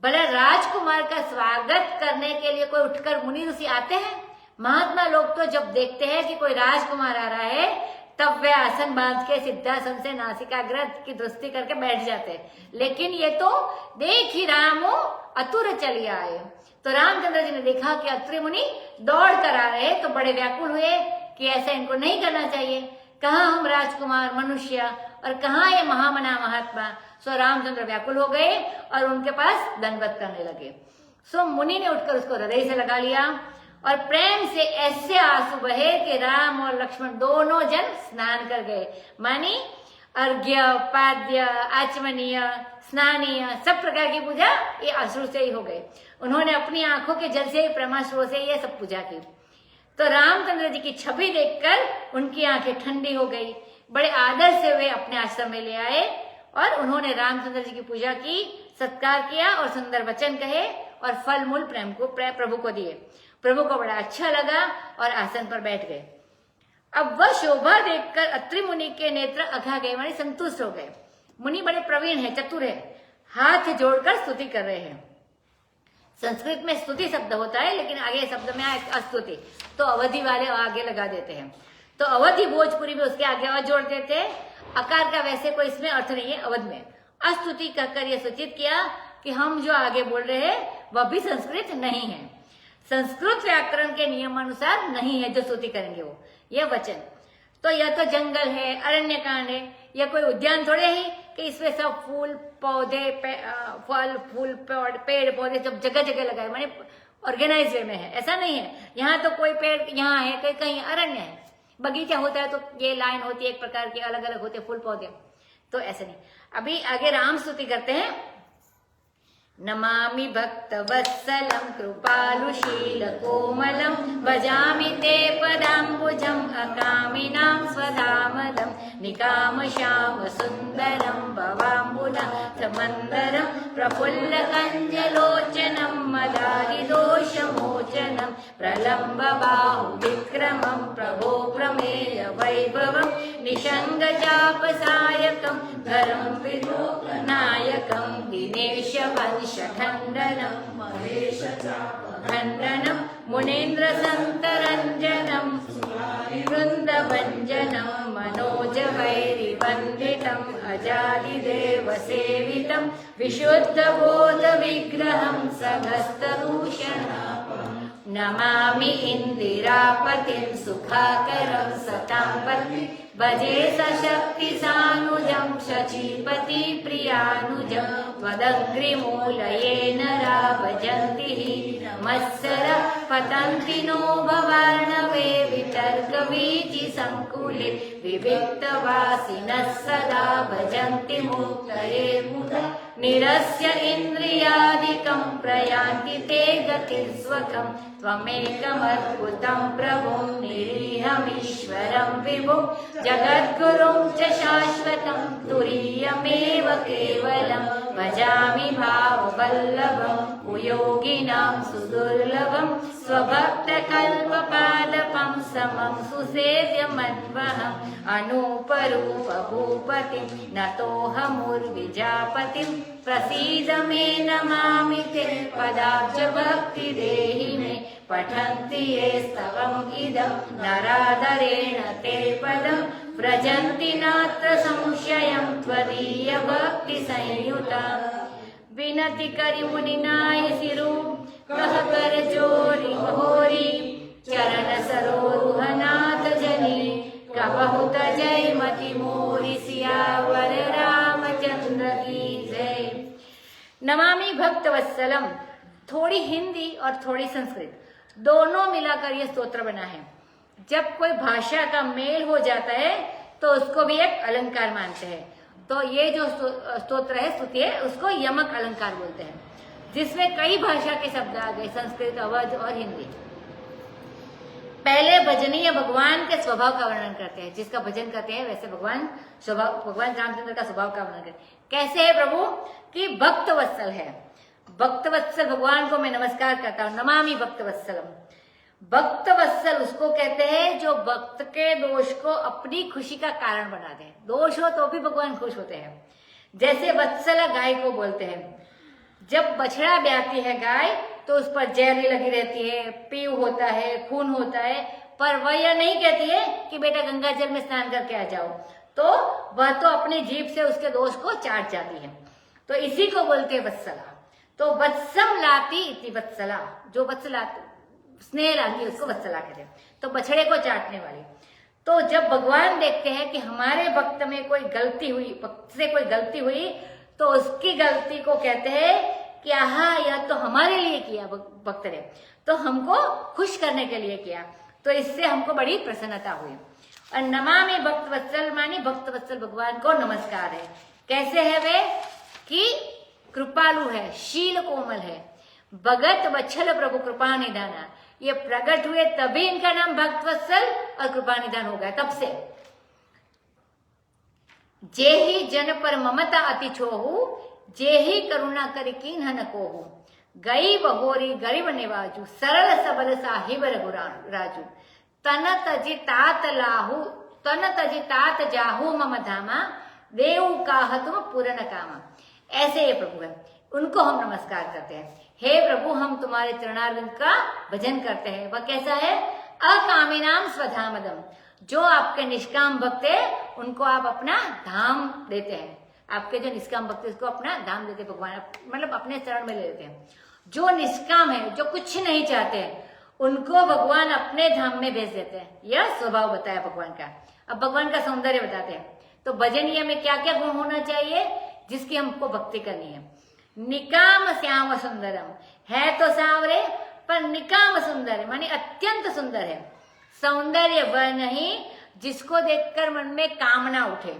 भले राजकुमार का स्वागत करने के लिए कोई उठकर मुनि ऋषि आते हैं? महात्मा लोग तो जब देखते हैं कि कोई राजकुमार आ रहा है तब वे आसन बांध के सिद्धासन से नासिकाग्र की दृष्टि करके बैठ जाते हैं, लेकिन ये तो देख ही रामो अतुर चली आए। तो रामचंद्र जी ने देखा कि अत्रि मुनि दौड़ कर आ रहे, तो बड़े व्याकुल हुए कि ऐसा इनको नहीं करना चाहिए। कहाँ हम राजकुमार मनुष्य और कहाँ ये महामना महात्मा। सो रामचंद्र व्याकुल हो गए और उनके पास दंडवत करने लगे। सो मुनि ने उठकर उसको हृदय से लगा लिया और प्रेम से ऐसे आंसू बहे कि राम और लक्ष्मण दोनों जन स्नान कर गए। मानी अर्घ्य, पाद्य, आचमनीय, स्नानीय सब प्रकार की पूजा ये अश्रु से ही हो गए। उन्होंने अपनी आंखों के जल से, प्रमाश्रु से ये सब पूजा की। तो रामचंद्र जी की छवि देखकर उनकी आंखें ठंडी हो गई। बड़े आदर से वे अपने आश्रम में ले आए और उन्होंने रामचंद्र जी की पूजा की, सत्कार किया और सुंदर वचन कहे और फल मूल प्रेम को प्रभु को दिए। प्रभु को बड़ा अच्छा लगा और आसन पर बैठ गए। अब वह शोभा देखकर अत्रि मुनि के नेत्र अघा गए, माने संतुष्ट हो गए। मुनि बड़े प्रवीण है, चतुर है, हाथ जोड़कर स्तुति कर रहे हैं। संस्कृत में स्तुति शब्द होता है, लेकिन आगे शब्द में अस्तुति, तो अवधि वाले आगे लगा देते हैं। तो अवधि भोजपुरी में उसके आगे और जोड़ देते हैं। आकार का वैसे कोई इसमें अर्थ नहीं है। अवध में अस्तुति कहकर यह सूचित किया कि हम जो आगे बोल रहे हैं वह भी संस्कृत नहीं है, संस्कृत व्याकरण के नियम अनुसार नहीं है जो स्तुति करेंगे वो। यह वचन तो यह तो जंगल है, अरण्य कांड है, यह कोई उद्यान थोड़े ही कि इसमें सब फूल पौधे फल फूल पेड़ पौधे सब जगह जगह लगाए, माने ऑर्गेनाइज वे में है। ऐसा नहीं है। यहाँ तो कोई पेड़ यहाँ है, कहीं कहीं अरण्य है, बगीचा होता है तो ये लाइन होती है एक प्रकार के, अलग अलग होते फूल पौधे, तो ऐसे नहीं। अभी आगे राम स्तुति करते हैं। नमामि भक्तवत्सलं कृपालुशीलकोमलं भजामि ते पदाम्बुजम् अकामिनां स्वधामदं निकामश्यामसुन्दरं भवाम्बुनाथमन्दरं प्रफुल्लकञ्जलोचनं मदारिदोषमोचनं प्रलम्बबाहुविक्रमं प्रभो प्रमेयवैभवं निषङ्गजापसायकं धरं विलोकनायकं दिनेशवंशखण्डनं महेशचापखण्डनं मुनीन्द्रसन्तरञ्जनं वृन्दभञ्जनं मनोजवैरिवन्दितम् अजादिदेवसेवितं विशुद्धबोधविग्रहं सगस्तभूषणं नमामि इन्दिरापतिं सुखाकरं सतां पतिं भजे सशक्तिसानुजं शचीपति प्रियानुजं त्वदग्रिमूलये नरा भजन्ति नमस्सरः पतन्ति नो भवार्णवे वितर्कवीचिसङ्कुले विविक्तवासिनः सदा भजन्ति मुक्तये मुदा निरस्य इन्द्रियादिकं प्रयान्ति ते गतिस्वकं त्वमेकमद्भुतं प्रभुं निरीहमीश्वरं विभुं जगद्गुरुं च शाश्वतं तुरीयमेव केवलं भजामि भाववल्लभं कुयोगिनां सुदुर्लभं स्वभक्तकल्पपादपं समं सुसेव्यमन्वहम् अनूपरूपभूपतिं नतोऽहमुर्विजापतिं प्रसीद मे नमामि ते पदाब्जभक्तिदेहि मे पठन्ति ये स्तवम् इदं नरादरेण ते पदं व्रजन्ति नात्र संशयं त्वदीयभक्तिसंयुता विनति करि मुनिनाय सिरु कह कर जोरी महोरी चरण सरोरुहनाथ जनी कबहु जय मति मोरी सियावर रामचंद्र की जय। नमामि भक्त वत्सलम, थोड़ी हिंदी और थोड़ी संस्कृत दोनों मिलाकर यह स्तोत्र बना है। जब कोई भाषा का मेल हो जाता है तो उसको भी एक अलंकार मानते हैं। तो ये जो स्तोत्र है, स्तुति है, उसको यमक अलंकार बोलते हैं, जिसमें कई भाषा के शब्द आ गए, संस्कृत, अवध और हिंदी। पहले भजनीय भगवान के स्वभाव का वर्णन करते हैं। जिसका भजन करते हैं वैसे भगवान रामचंद्र का स्वभाव का वर्णन करते हैं। कैसे है प्रभु? कि भक्त वत्सल है। भक्त वत्सल भगवान को मैं नमस्कार करता हूँ, नमामि भक्त वत्सलम। भक्त वत्सल उसको कहते हैं जो भक्त के दोष को अपनी खुशी का कारण बना दे। दोष हो तो भी भगवान खुश होते हैं। जैसे वत्सल गाय को बोलते हैं। जब बछड़ा ब्याती है गाय तो उस पर जहरी लगी रहती है, पीव होता है, खून होता है, पर वह यह नहीं कहती है कि बेटा गंगा जल में स्नान करके आ जाओ, तो वह तो अपनी जीभ से उसके दोष को चाट जाती है। तो इसी को बोलते हैं वत्सला। तो वत्सम लाती इति वत्सला, जो वत्सला स्नेह लाती है उसको वत्सला कहते हैं। तो बछड़े को चाटने वाली। तो जब भगवान देखते हैं कि हमारे भक्त में कोई गलती हुई, भक्त से कोई गलती हुई, तो उसकी गलती को कहते हैं कि हाँ यह तो हमारे लिए किया भक्त ने, तो हमको खुश करने के लिए किया, तो इससे हमको बड़ी प्रसन्नता हुई। और नमामि भक्त वत्सल मानी भक्त वत्सल भगवान को नमस्कार है। कैसे है वे? कि कृपालु है, शील कोमल है, भगत वत्सल प्रभु कृपा निधाना। ये प्रकट हुए तभी इनका नाम भक्त वत्सल और कृपा निधान हो गया। तब से जे ही जन पर ममता अति छोहू, जे ही करुणा कर कीन न कोहू। गई बहोरी गरीब निवाजू, सरल सबल साहिब राजू। तन तजि तात लाहू, तन तजि तात जाहू मम धामा, देव काह तुम पूर्ण कामा। ऐसे ये प्रभु है, उनको हम नमस्कार करते हैं। हे प्रभु, हम तुम्हारे चरणारविंद का भजन करते हैं। वह कैसा है? अकामिनाम स्वधामदम, जो आपके निष्काम भक्त है उनको आप अपना धाम देते हैं। आपके जो निष्काम भक्त है उसको अपना धाम देते हैं भगवान, मतलब अपने चरण में ले लेते हैं। जो निष्काम है, जो कुछ नहीं चाहते हैं, उनको भगवान अपने धाम में भेज देते हैं। यह स्वभाव बताया भगवान का। अब भगवान का सौंदर्य बताते हैं। तो भजनीय में क्या क्या गुण होना चाहिए जिसकी हमको भक्ति करनी है? निकाम श्याम सुंदरम, है तो सांवरे पर निकाम सुंदर मानी अत्यंत सुंदर है। सौंदर्य वह नहीं जिसको देखकर मन में कामना उठे,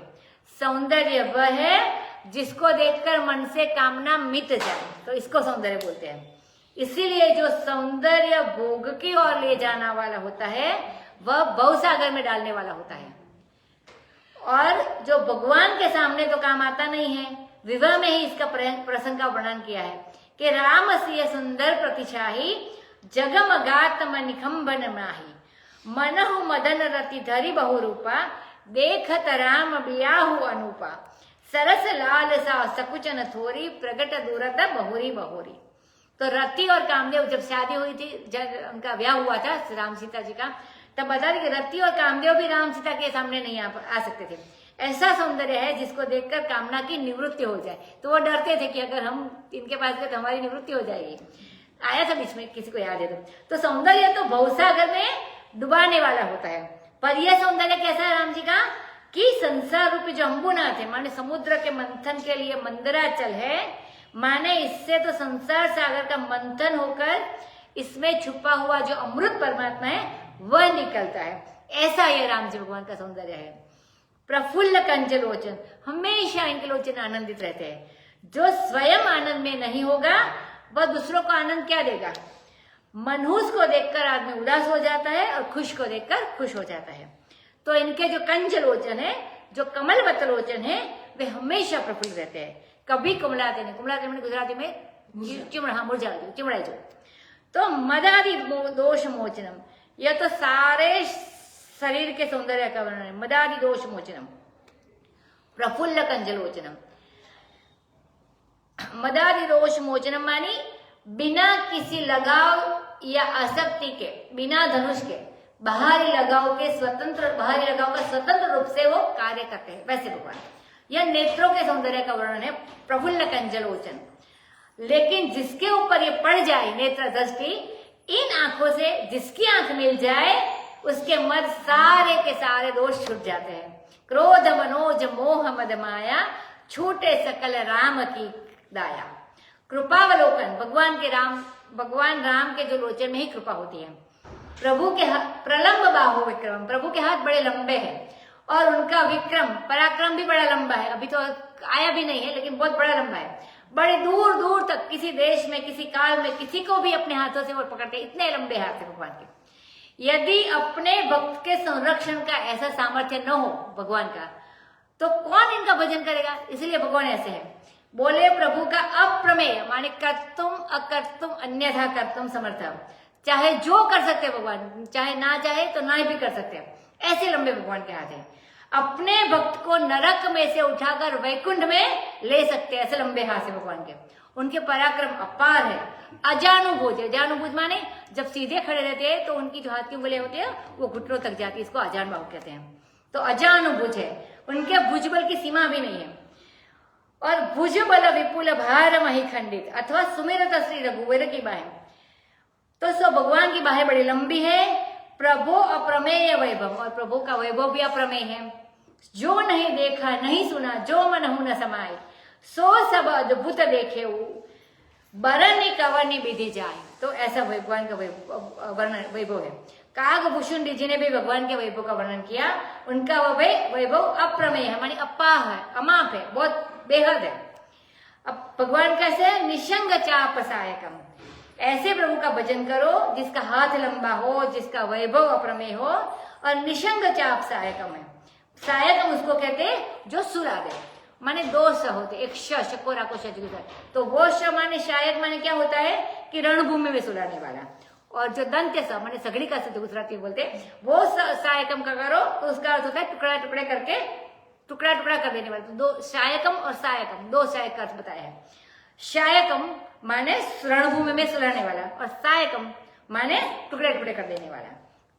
सौंदर्य वह है जिसको देखकर मन से कामना मिट जाए, तो इसको सौंदर्य बोलते हैं। इसीलिए जो सौंदर्य भोग की ओर ले जाना वाला होता है वह भवसागर में डालने वाला होता है। और जो भगवान के सामने तो काम आता नहीं है। विवाह में ही इसका प्रसंग का वर्णन किया है कि राम सिय सुंदर प्रतिशाही, जगमगात मनिखंबन माही। मनहु मदन रति धरि बहु रूपा, देखत राम बियाहु अनूपा। सरस लाल सा सकुचन थोरी, प्रगट दूरत बहुरी बहुरी। तो रति और कामदेव जब शादी हुई थी, जब उनका ब्याह हुआ था राम सीता जी का, तब बता दें कि रति और कामदेव भी राम सीता के सामने नहीं आ सकते थे। ऐसा सौंदर्य है जिसको देखकर कामना की निवृत्ति हो जाए। तो वो डरते थे कि अगर हम इनके पास गए तो हमारी निवृत्ति हो जाएगी। आया था बीच में, किसी को याद है तो सौंदर्य तो भवसागर में डुबाने वाला होता है। पर यह सौंदर्य कैसा है राम जी का? कि संसार रूपी जो अम्बुनाथ है, माने समुद्र के मंथन के लिए मंदराचल है, माने इससे तो संसार सागर का मंथन होकर इसमें छुपा हुआ जो अमृत परमात्मा है वह निकलता है। ऐसा ये राम जी भगवान का सौंदर्य है। प्रफुल्ल कंज लोचन, हमेशा इनके लोचन आनंदित रहते हैं। जो स्वयं आनंद में नहीं होगा वह दूसरों को आनंद क्या देगा? मनहूस को देखकर आदमी उदास हो जाता है और खुश को देखकर खुश हो जाता है। तो इनके जो कंज लोचन है, जो कमलवत लोचन है, वे हमेशा प्रफुल्ल रहते हैं, कभी कुमलाते नहीं। कुमलाते मैंने गुजराती में चिमड़ा, मुरझा जो चिमड़ाई जो। तो मदादि दोष मोचनम, यह तो सारे शरीर के सौंदर्य का वर्णन है। मदादि दोष मोचनम, प्रफुल्ल कंजलोचनम। मदादि दोष मोचनम मानी बिना किसी लगाव या आसक्ति के, बिना धनुष के, बाहरी लगाव के स्वतंत्र, बाहरी लगाव का स्वतंत्र रूप से वो कार्य करते हैं। वैसे भगवान, यह नेत्रों के सौंदर्य का वर्णन है। प्रफुल्ल कंजलोचन। लेकिन जिसके ऊपर ये पड़ जाए नेत्र दृष्टि, इन आंखों से जिसकी आंख मिल जाए उसके मद सारे के सारे दोष छूट जाते हैं। क्रोध मनोज मोह मद माया, छूटे सकल राम की दाया। कृपावलोकन, भगवान राम के जो लोचन में ही कृपा होती है। प्रभु के प्रलंब बाहु विक्रम, प्रभु के हाथ बड़े लंबे हैं और उनका विक्रम पराक्रम भी बड़ा लंबा है। अभी तो आया भी नहीं है लेकिन बहुत बड़ा लंबा है। बड़े दूर दूर तक किसी देश में, किसी काल में किसी को भी अपने हाथों से वो पकड़ते, इतने लंबे हाथ है भगवान के। यदि अपने भक्त के संरक्षण का ऐसा सामर्थ्य न हो भगवान का, तो कौन इनका भजन करेगा? इसलिए भगवान ऐसे है। बोले प्रभु का अप्रमेय, माने कर्तुम अकर्तुम अन्यथा कर्तुम समर्थ। चाहे जो कर सकते भगवान, चाहे ना चाहे तो ना भी कर सकते, ऐसे लंबे भगवान के हाथ हैं। अपने भक्त को नरक में से उठाकर वैकुंठ में ले सकते, ऐसे लंबे हाथ है भगवान के। उनके पराक्रम अपार है। अजानुभुज, अजानुभुज माने जब सीधे खड़े रहते हैं तो उनकी जो हाथ की उंगलियां होती है वो घुटनों तक जाती है, इसको अजान बाहु कहते हैं। तो अजानुभुज है, उनके भुजबल की सीमा भी नहीं है। और भुजबल विपुल भार मही खंडित, अथवा सुमिरत श्री रघुवीर की बाहें, तो सो भगवान की बाहें बड़ी लंबी है। प्रभु अप्रमेय वैभव, और प्रभु का वैभव भी अप्रमेय है। जो नहीं देखा नहीं सुना, जो मनहु न समाये, सो सब अद्भुत देखे बरनी कवरनी विधि जाए। तो ऐसा भगवान का वैभव है। कागभूषण जी ने भी भगवान के वैभव का वर्णन किया। उनका वैभव अप्रमेय है, मानी अपार है, अमाप है, बहुत बेहद है। अब भगवान कैसे है? निशंग चाप सहायकम, ऐसे प्रभु का भजन करो जिसका हाथ लंबा हो, जिसका वैभव अप्रमेय हो और निशंग चाप सहायकम है। सहायकम उसको कहते हैं जो सुला दे, माने दो स होते, एक शकोरा को शजगुजर, तो वो श माने शायक माने क्या होता है कि रणभूमि में सुलाने वाला। और जो दंत्य स माने सगड़ी का से गुजराती बोलते वो सहायकम का करो, तो उसका अर्थ होता है टुकड़ा टुकड़े करके, टुकड़ा टुकड़ा कर देने वाला। तो दो शायकम और सहायकम, दो सहायक का अर्थ बताया है। शायकम माने रणभूमि में सुलाने वाला और सहायकम माने टुकड़े टुकड़े कर देने वाला।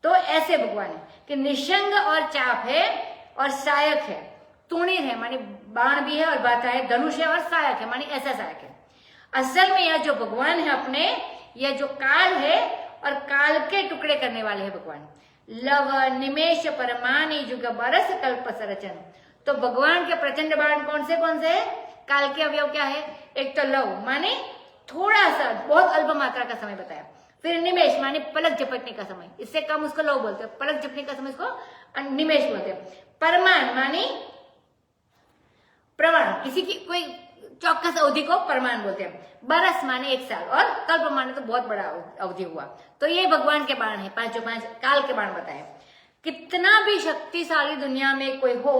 तो ऐसे भगवान है कि निशंग और चाप है और सहायक है, तुणीर है माने बाण भी है और बाता है, धनुष है और सहायक है माने ऐसा सहायक है। असल में यह जो भगवान है अपने, यह जो काल है और काल के टुकड़े करने वाले हैं भगवान। लव निमेश परमानी युग बरस कल्प सरचन, तो भगवान के प्रचंड बाण कौन से है? काल के अवयव क्या है? एक तो लव माने थोड़ा सा, बहुत अल्प मात्रा का समय बताया। फिर निमेश माने पलक झपकने का समय, इससे कम उसको लव बोलते हैं, पलक झपकने का समय इसको निमेश बोलते हैं। परमान माने प्रमाण, किसी की कोई चौकस अवधि को परमान बोलते हैं। बरस माने एक साल और कल्प माने तो बहुत बड़ा अवधि हुआ। तो ये भगवान के बाण है, पांचों पांच काल के बाण बताए। कितना भी शक्तिशाली दुनिया में कोई हो,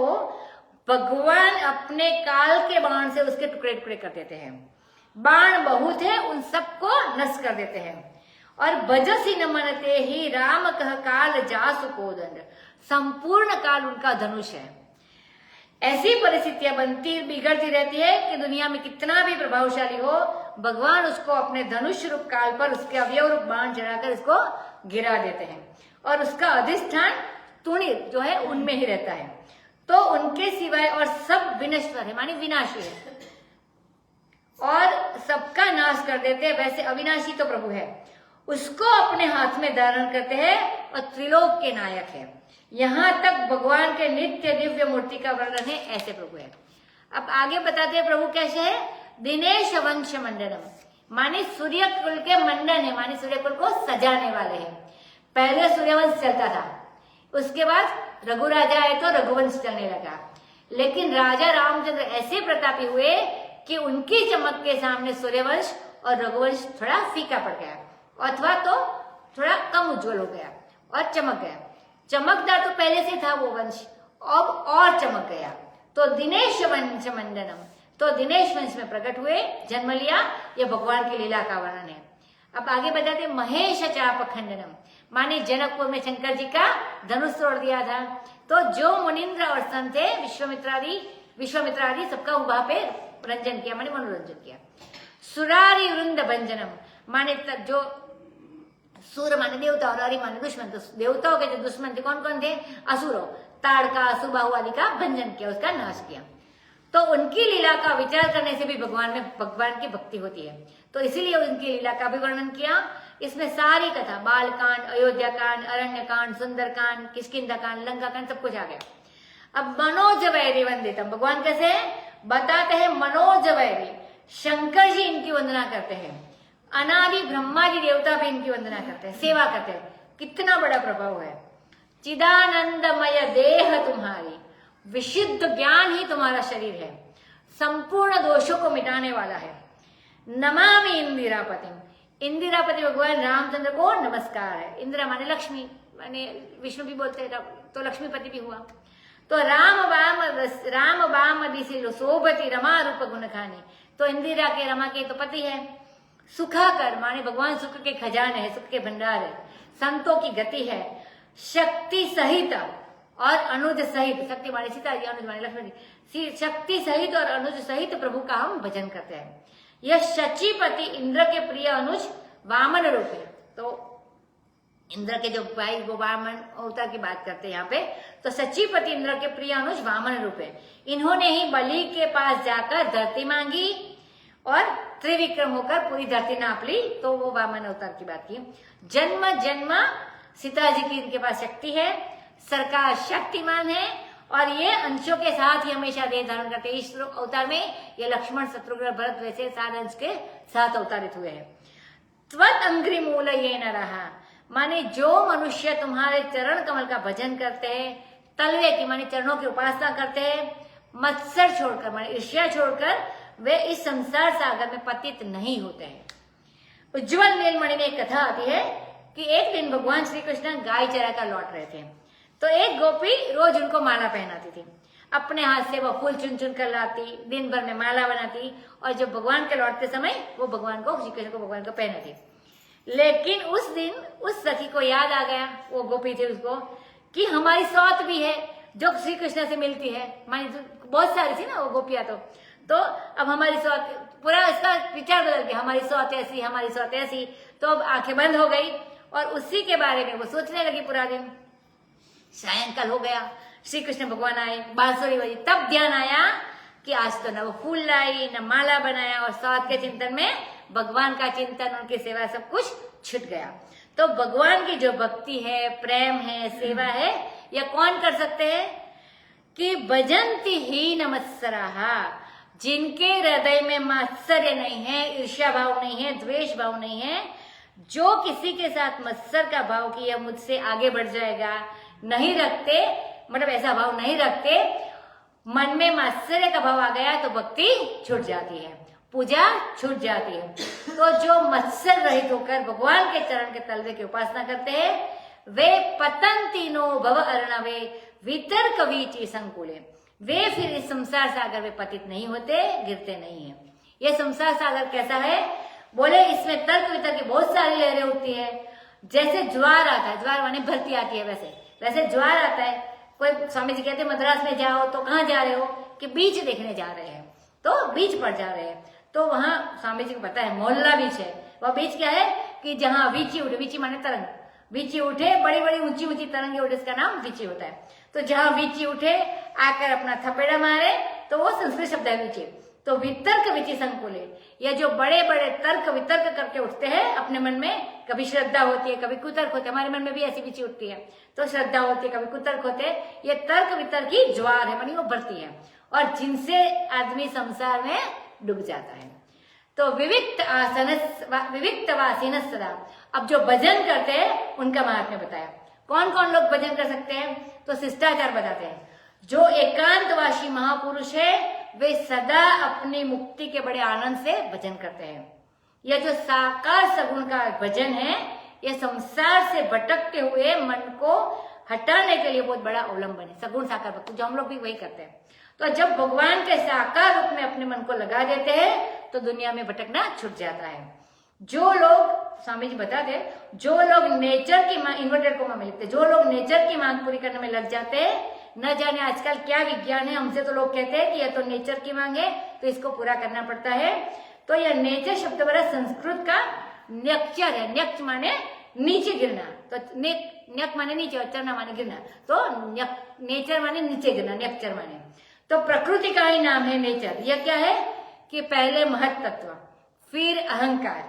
भगवान अपने काल के बाण से उसके टुकड़े टुकड़े कर देते हैं। बाण बहुत है, उन सबको नष्ट कर देते हैं। और भजसी न मनते ही राम कह काल जासु कोदंड, संपूर्ण काल उनका धनुष है। ऐसी परिस्थितियां बनती बिगड़ती रहती है कि दुनिया में कितना भी प्रभावशाली हो, भगवान उसको अपने धनुष रूप काल पर उसके अवयव रूप बाण चढ़ाकर उसको गिरा देते हैं। और उसका अधिष्ठान तुणीर जो है उनमें ही रहता है। तो उनके सिवाय और सब विनश्वर है, मानी विनाशी है और सबका नाश कर देते हैं। वैसे अविनाशी तो प्रभु है, उसको अपने हाथ में धारण करते हैं और त्रिलोक के नायक है। यहां तक भगवान के नित्य दिव्य मूर्ति का वर्णन है, ऐसे प्रभु है। अब आगे बताते हैं प्रभु कैसे है। दिनेश वंश मंडनम, माने सूर्य कुल के मंडन है, माने सूर्य कुल को सजाने वाले हैं। पहले सूर्यवंश चलता था, उसके बाद रघु राजा आए तो रघुवंश चलने लगा। लेकिन राजा रामचंद्र ऐसे प्रतापी हुए कि उनकी चमक के सामने सूर्यवंश और रघुवंश थोड़ा फीका पड़ गया, अथवा तो थोड़ा कम उज्जवल हो गया और चमक गया। चमकदार तो पहले से था वो वंश, अब और चमक गया। तो दिनेश वंश मंडनम, तो दिनेश वंश में प्रकट हुए, जन्म लिया। ये भगवान की लीला का वर्णन है। अब आगे बताते महेश चाप खंडनम, माने जनकपुर में शंकर जी का धनुष तोड़ दिया था। तो जो मुनिंद्र और संत थे, विश्वामित्रादि सबका वहां पे रंजन किया, माने मनोरंजन किया। सुरारी वृंद भंजनम, माने जो सूर माने देवता और हरि माने दुश्मन, तो देवताओं के जो दुश्मन थे कौन कौन थे? असुरों, ताड़का सुबाहु आदि का भंजन किया, उसका नाश किया। तो उनकी लीला का विचार करने से भी भगवान की भक्ति होती है। तो इसीलिए उनकी लीला का भी वर्णन किया। इसमें सारी कथा, बालकांड, अयोध्या कांड, अरण्य कांड, सुंदर कांड, किष्किंधा कांड, लंका कांड, सब कुछ आ गया। अब मनोज वैरी वंदितम, भगवान कैसे बताते हैं? मनोज वैरी, शंकर जी इनकी वंदना करते हैं, अनादि ब्रह्मा जी देवता भी इनकी वंदना करते हैं, सेवा करते हैं। कितना बड़ा प्रभाव है। चिदानंदमय देह तुम्हारी, विशुद्ध ज्ञान ही तुम्हारा शरीर है, संपूर्ण दोषों को मिटाने वाला है। नमामि इंदिरापतिम, इंदिरापति भगवान रामचंद्र को नमस्कार है। इंदिरा माने लक्ष्मी, माने विष्णु भी बोलते हैं तो लक्ष्मीपति भी हुआ। तो राम वाम दिशि शोभति रमा रूप गुण खानी, तो इंदिरा के, रमा के तो पति है। सुखाकर माने भगवान सुख के खजाने है, सुख के भंडार है, संतों की गति है। शक्ति सहित और अनुज सहित, शक्ति माने सीता जी, अनुज माने लक्ष्मण जी, शक्ति सहित और अनुज सहित प्रभु का हम भजन करते हैं। यह शचीपति इंद्र के प्रिय अनुज वामन रूप है। तो इंद्र के जो भाई वो वामन अवतार की बात करते हैं यहाँ पे। तो शचीपति इंद्र के प्रिय अनुज वामन रूप है। इन्होंने ही बलि के पास जाकर धरती मांगी और त्रिविक्रम होकर पूरी धरती नाप ली, तो वो वामन अवतार की बात की। जन्म जन्म सीता जी की इनके पास शक्ति है, सरकार शक्तिमान है, और ये अंशों के साथ ही हमेशा देह धारण करते हैं। इस अवतार में ये लक्ष्मण, शत्रुघ्न, भरत वैसे 7 अंश के साथ अवतारित हुए हैं। त्वत अंग्री मूल ये न रहा, माने जो मनुष्य तुम्हारे चरण कमल का भजन करते हैं, तलवे की माने चरणों की उपासना करते हैं, मत्सर छोड़कर माने ईर्ष्या छोड़कर, वे इस संसार सागर में पतित नहीं होते हैं। उज्ज्वल नीलमणि में एक कथा आती है कि एक दिन भगवान श्री कृष्ण गाय चरा कर लौट रहे थे। तो एक गोपी रोज उनको माला पहनाती थी, अपने हाथ से वो फूल चुन चुन कर लाती, दिन भर में माला बनाती, और जब भगवान के लौटते समय वो भगवान को, श्री कृष्ण को भगवान को पहनाती। लेकिन उस दिन उस सखी को याद आ गया, वो गोपी थी उसको, कि हमारी सौत भी है जो श्री कृष्ण से मिलती है। मानी बहुत सारी थी ना वो गोपियां, तो अब हमारी सौत, पूरा इसका विचार बदल गया, हमारी सौत ऐसी, हमारी सौत ऐसी। तो अब आंखें बंद हो गई और उसी के बारे में वो सोचने लगी पूरा दिन। सायंकाल हो गया, श्री कृष्ण भगवान आए, बांसुरी बजी, तब ध्यान आया कि आज तो न वो फूल लाई, न माला बनाया, और सौत के चिंतन में भगवान का चिंतन, उनकी सेवा, सब कुछ छूट गया। तो भगवान की जो भक्ति है, प्रेम है, सेवा है, यह कौन कर सकते हैं? कि भजंती ही नमस्सराहा, जिनके हृदय में मात्सर्य नहीं है, ईर्ष्या भाव नहीं है, द्वेष भाव नहीं है, जो किसी के साथ मत्सर का भाव कि यह मुझसे आगे बढ़ जाएगा नहीं रखते, मतलब ऐसा भाव नहीं रखते, मन में मात्सर्य का भाव आ गया तो भक्ति छूट जाती है, पूजा छूट जाती है। तो जो मत्सर रहित होकर भगवान के चरण के तलवे की उपासना करते हैं, वे पतंतिनो भव अर्णवे वितर्क वीची संकुले, वे फिर इस संसार सागर में पतित नहीं होते, गिरते नहीं है। ये संसार सागर कैसा है? बोले इसमें तर्क वितर्क की बहुत सारी लहरें उठती है। जैसे ज्वार आता है, ज्वार माने भरती आती है, वैसे ज्वार आता है। कोई स्वामी जी कहते हैं मद्रास में जाओ तो कहाँ जा रहे हो? कि बीच देखने जा रहे हैं, तो बीच पर जा रहे हैं। तो वहां स्वामी जी को पता है मोहल्ला बीच है। वह बीच क्या है? कि जहाँ वीची उठे, वीची माने तरंग, वीची उठे, बड़ी बड़ी ऊंची ऊंची तरंगे उठे, इसका नाम वीची होता है। तो जहाँ वीची उठे आकर अपना थपेड़ा मारे, तो वो संस्कृत शब्द है वीची। तो वितर्क विचि संकुले, ये जो बड़े बड़े तर्क वितर्क करके उठते हैं अपने मन में, कभी श्रद्धा होती है, कभी कुतर्क होते हैं, हमारे मन में भी ऐसी विचि उठती है, तो श्रद्धा होती है, कभी कुतर्क होते हैं। ये तर्क वितर्क की ज्वार है, मानी वो बढ़ती है, और जिनसे आदमी संसार में डूब जाता है। तो विविक्त वासीन सदा, अब जो भजन करते हैं उनका महात्म्य बताया। कौन कौन लोग भजन कर सकते हैं? तो शिष्टाचार बताते हैं। जो एकांतवासी महापुरुष है वे सदा अपनी मुक्ति के बड़े आनंद से भजन करते हैं। यह जो साकार सगुण का भजन है, यह संसार से भटकते हुए मन को हटाने के लिए बहुत बड़ा अवलंबन है। सगुण साकार भक्ति जो हम लोग भी वही करते हैं। तो जब भगवान के साकार रूप में अपने मन को लगा देते हैं तो दुनिया में भटकना छूट जाता है। जो लोग, स्वामी जी बताते हैं, जो लोग नेचर की मांग, इन्वर्टेड कोमा में लिखते, जो लोग नेचर की मांग पूरी करने में लग जाते हैं, न जाने आजकल क्या विज्ञान है, हमसे तो लोग कहते हैं कि यह तो नेचर की मांग है तो इसको पूरा करना पड़ता है। तो यह नेचर शब्द बड़ा संस्कृत का न्यक्चर है। न्यक्च माने नीचे गिरना, तो न्यक माने नीचे और चरना माने गिरना, तो नेचर माने नीचे गिरना, न्यक्चर माने। तो प्रकृति का ही नाम है नेचर। यह क्या है कि पहले महत तत्व, फिर अहंकार,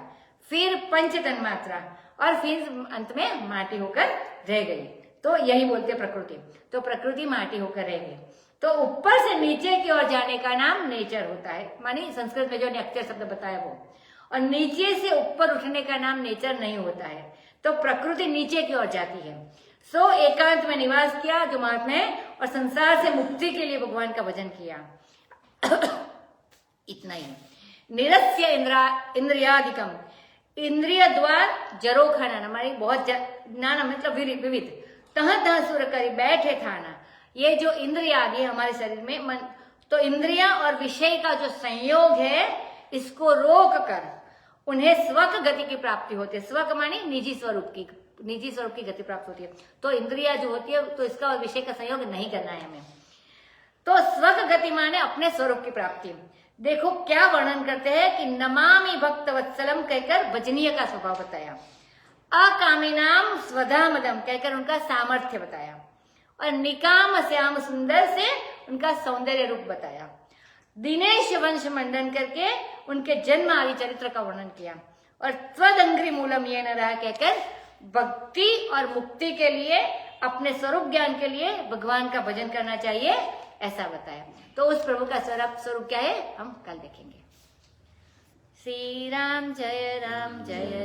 फिर पंच तन्मात्रा और फिर अंत में माटी होकर रह गई। तो यही बोलते प्रकृति। तो प्रकृति माटी होकर रह गई। तो ऊपर से नीचे की ओर जाने का नाम नेचर होता है, मानी संस्कृत में जो नेचर शब्द बताया वो। और नीचे से ऊपर उठने का नाम नेचर नहीं होता है। तो प्रकृति नीचे की ओर जाती है। सो एकांत में निवास किया जो महात्मा है, और संसार से मुक्ति के लिए भगवान का भजन किया। इतना ही। निरस्य इंद्रियादिकम, इंद्रिय द्वार जरो खाना, हमारी बहुत नाना मतलब विविध, तह तह सुर करी बैठे थाना। ये जो इंद्रिया आदि है हमारे शरीर में मन, तो इंद्रिया और विषय का जो संयोग है इसको रोक कर उन्हें स्वक गति की प्राप्ति होती है। स्वक मानी निजी स्वरूप की गति प्राप्त होती है। तो इंद्रिया जो होती है तो इसका और विषय का संयोग नहीं करना है हमें। तो स्वक गति माने अपने स्वरूप की प्राप्ति। देखो क्या वर्णन करते हैं कि नमामि भक्त वत्सलम कहकर भजनीय का स्वभाव बताया, अकामिनाम स्वधामदम कहकर उनका सामर्थ्य बताया, और निकाम श्याम सुंदर से उनका सौंदर्य रूप बताया। दिनेश वंश मंडन करके उनके जन्म आदि चरित्र का वर्णन किया, और त्वदंग्री मूलम ये न रहा कहकर भक्ति और मुक्ति के लिए, अपने स्वरूप ज्ञान के लिए भगवान का भजन करना चाहिए, ऐसा बताया। तो उस प्रभु का स्वरूप क्या है हम कल देखेंगे। श्री राम जय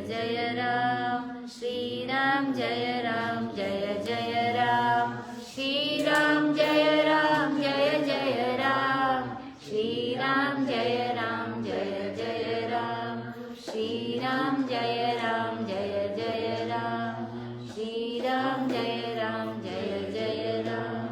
जय राम, श्री राम जय जय राम, श्री राम जय जय राम, श्री राम जय जय राम, श्री राम जय जय राम, श्री राम जय जय राम।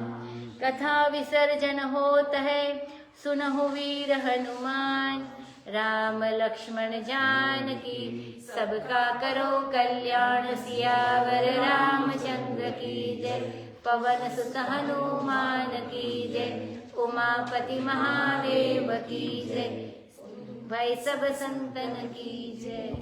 कथा विसर्जन होत है, सुनहु वीर हनुमान, राम लक्ष्मण जानकी सबका करो कल्याण, सियावर रामचंद्र की जय, पवन सुत हनुमान की जय, उमापति महादेव की जय, भाई सब संतन की जय।